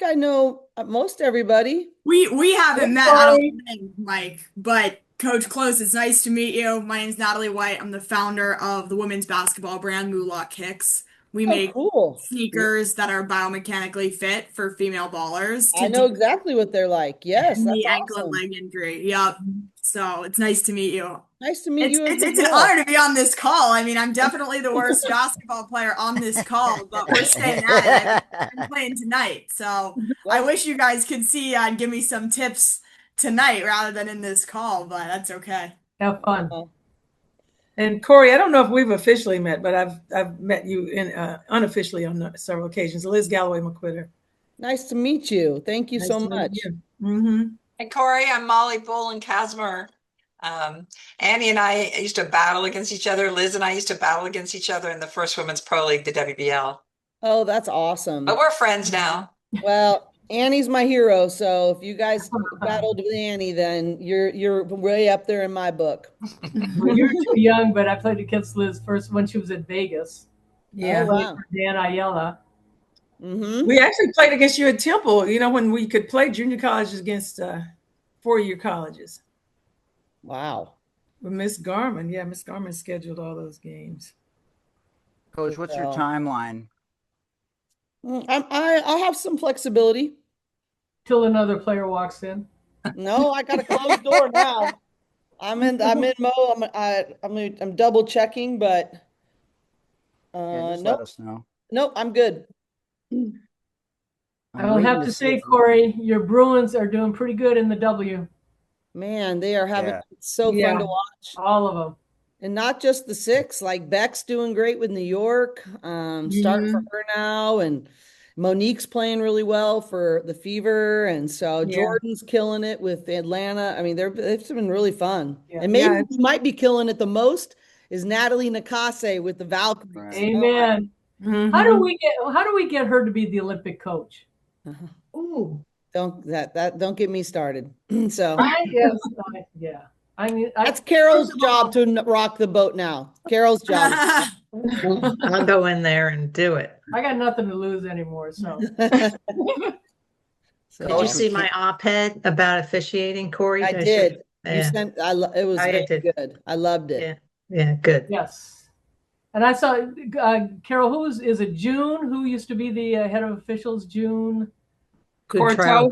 I know most everybody. We haven't met, I don't think, Mike, but Coach Close, it's nice to meet you. My name's Natalie White. I'm the founder of the women's basketball brand Moolah Kicks. We Oh, make cool. sneakers that are biomechanically fit for female ballers I to know exactly what they're like. Yes, that's the ankle and awesome. leg injury. Yep. So it's nice to meet you. Nice to meet It's you as it's an well. honor to be on this call. I mean, I'm definitely the worst basketball player on this call, but we're staying at it. I'm playing tonight, so I wish you guys could see and give me some tips tonight rather than in this call, but that's okay. Have fun. And Cori, I don't know if we've officially met, but I've met you in unofficially on several occasions. Liz Galloway McQuitter. Nice to meet you. Thank you so much. Mm-hmm. And Cori, I'm Molly Bull and Casimir. Annie and I used to battle against each other. Liz and I used to battle against each other in the first women's pro league, the WBL. Oh, that's awesome. But we're friends now. Well, Annie's my hero, so if you guys battled with Annie, then you're way up there in my book. Well, you're too young, but I played against Liz first when she was at Vegas. Yeah. Oh, wow. Dan Ayala. Mm-hmm. We actually played against you at Temple, when we could play junior colleges against 4-year colleges. Wow. With Miss Garman. Yeah, Miss Garman scheduled all those games. Coach, what's your timeline? I have some flexibility. Till another player walks in. No, I got a closed door now. I'm in Mo. I'm double checking, but Just nope. let us know. Nope, I'm good. I will have to say, Cori, your Bruins are doing pretty good in the W. Man, they are having so fun to watch. All of them. And not just the 6, like Beck's doing great with New York. Starting for her now, and Monique's playing really well for the Fever, and so Jordan's killing it with Atlanta. I mean, they've been really fun. And maybe who might be killing it the most is Natalie Nakase with the Valkyries. Right. Amen. Mm-hmm. How do we get her to be the Olympic coach? Ooh, don't get me started. So that's Carol's job to rock the boat now. Carol's job. I'll go in there and do it. I got nothing to lose anymore. So, did you see my op-ed about officiating, Cori? I did. You sent. It was very good. I loved it. Yeah, good. Yes. And I saw Carol. Is it June? Who used to be the head of officials? June. Corto.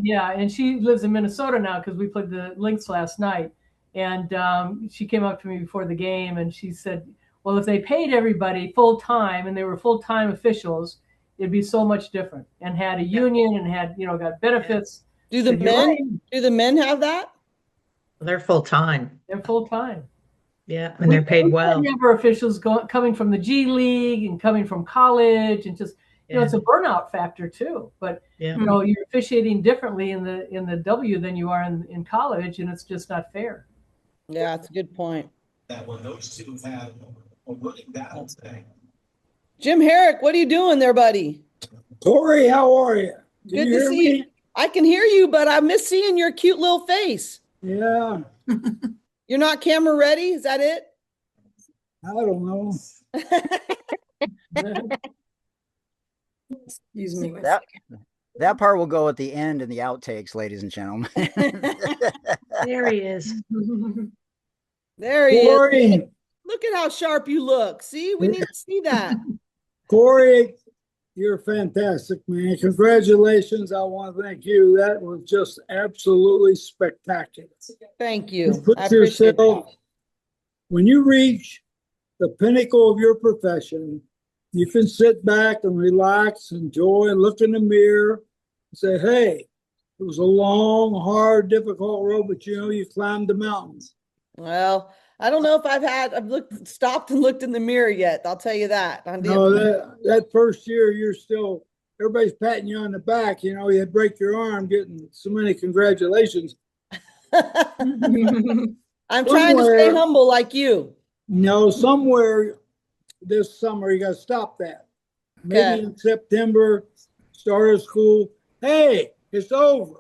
Yeah, and she lives in Minnesota now because we played the Lynx last night. And she came up to me before the game and she said, well, if they paid everybody full time and they were full-time officials, it'd be so much different, and had a union and had, got benefits. Do the men have that? They're full-time. They're full-time. Yeah, and they're paid well. Never officials coming from the G League and coming from college, and just it's a burnout factor too. But you're officiating differently in the W than you are in college, and it's just not fair. Yeah, that's a good point. That when those two have a winning battle today. Jim Harrick, what are you doing there, buddy? Cori, how are you? Good to see you. I can hear you, but I miss seeing your cute little face. Yeah. You're not camera ready? Is that it? I don't know. Excuse me. That part will go at the end in the outtakes, ladies and gentlemen. There he is. There he Cori. is. Look at how sharp you look. See, we need to see that. Cori, you're fantastic, man. Congratulations. I want to thank you. That was just absolutely spectacular. Thank you. Put yourself, when you reach the pinnacle of your profession, you can sit back and relax, enjoy, and look in the mirror and say, hey, it was a long, hard, difficult road, but you climbed the mountains. Well, I don't know if I've stopped and looked in the mirror yet. I'll tell you that. No, that first year, everybody's patting you on the back. You break your arm getting so many congratulations. I'm trying to stay humble like you. Somewhere this summer, you got to stop that. Maybe in September, start of school. Hey, it's over.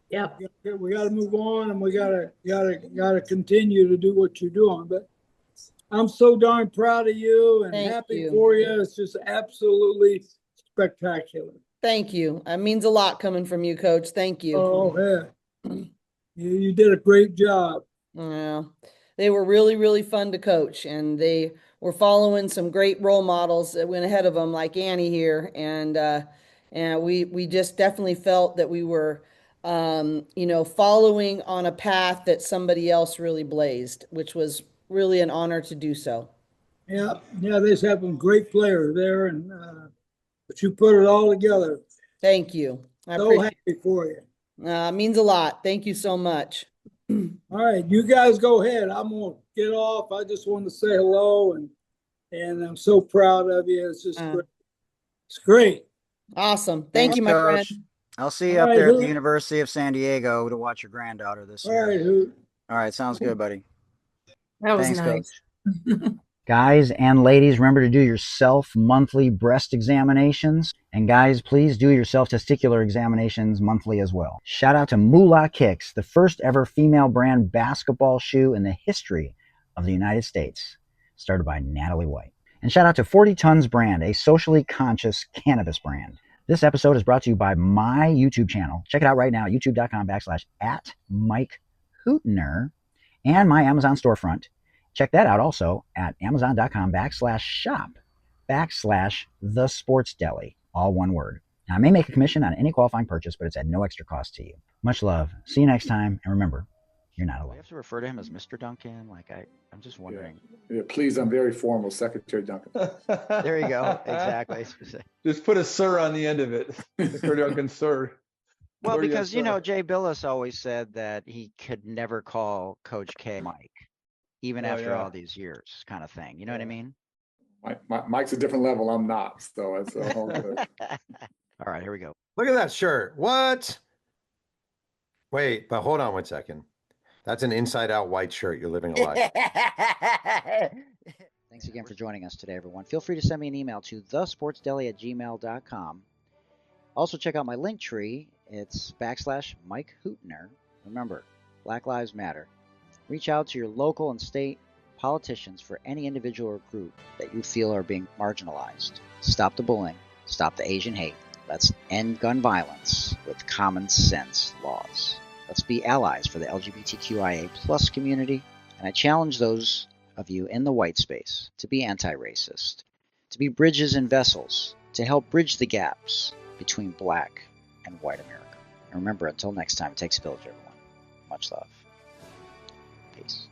Yep. We got to move on, and we got to continue to do what you're doing. But I'm so darn proud of you and happy for you. It's just absolutely spectacular. Thank you. That means a lot coming from you, Coach. Thank you. Oh, yeah. You did a great job. Yeah. They were really, really fun to coach, and they were following some great role models that went ahead of them, like Annie here. And we just definitely felt that we were, following on a path that somebody else really blazed, which was really an honor to do so. Yeah, they just have some great players there, and but you put it all together. Thank you. I So appreciate happy for you. it. Means a lot. Thank you so much. All right, you guys go ahead. I'm gonna get off. I just want to say hello, and I'm so proud of you. It's just great. It's great. Awesome. Thank Thanks, you, my friend. Coach. I'll see you up there at the University of San Diego to watch your granddaughter this year. All right, Hoot. All right, sounds good, buddy. That was Thanks, nice. Coach. Guys and ladies, remember to do your self-monthly breast examinations. And guys, please do your self-testicular examinations monthly as well. Shout out to Moolah Kicks, the first ever female brand basketball shoe in the history of the United States, started by Natalie White. And shout out to 40 Tons Brand, a socially conscious cannabis brand. This episode is brought to you by my YouTube channel. Check it out right now, youtube.com/@MikeHootner, and my Amazon storefront. Check that out also at amazon.com/shop/the Sports Deli, all one word. Now, I may make a commission on any qualifying purchase, but it's at no extra cost to you. Much love. See you next time. And remember, you're not alone. Do I have to refer to him as Mr. Duncan? I'm just wondering. Yeah, please, I'm very formal, Secretary Duncan. There you go. Exactly. Just put a sir on the end of it. Secretary Duncan, sir. Well, because, Jay Billis always said that he could never call Coach K Mike, even after all these years, kind of thing. You know what I mean? Mike's a different level. I'm not. So it's all good. All right, here we go. Look at that shirt. What? Wait, but hold on one second. That's an inside-out white shirt. You're living a lie. Thanks again for joining us today, everyone. Feel free to send me an email to thesportsdeli@gmail.com. Also, check out my link tree. It's /Mike Hootner. Remember, Black Lives Matter. Reach out to your local and state politicians for any individual or group that you feel are being marginalized. Stop the bullying. Stop the Asian hate. Let's end gun violence with common sense laws. Let's be allies for the LGBTQIA+ community. And I challenge those of you in the white space to be anti-racist, to be bridges and vessels, to help bridge the gaps between black and white America. And remember, until next time, it takes a village, everyone. Much love. Peace.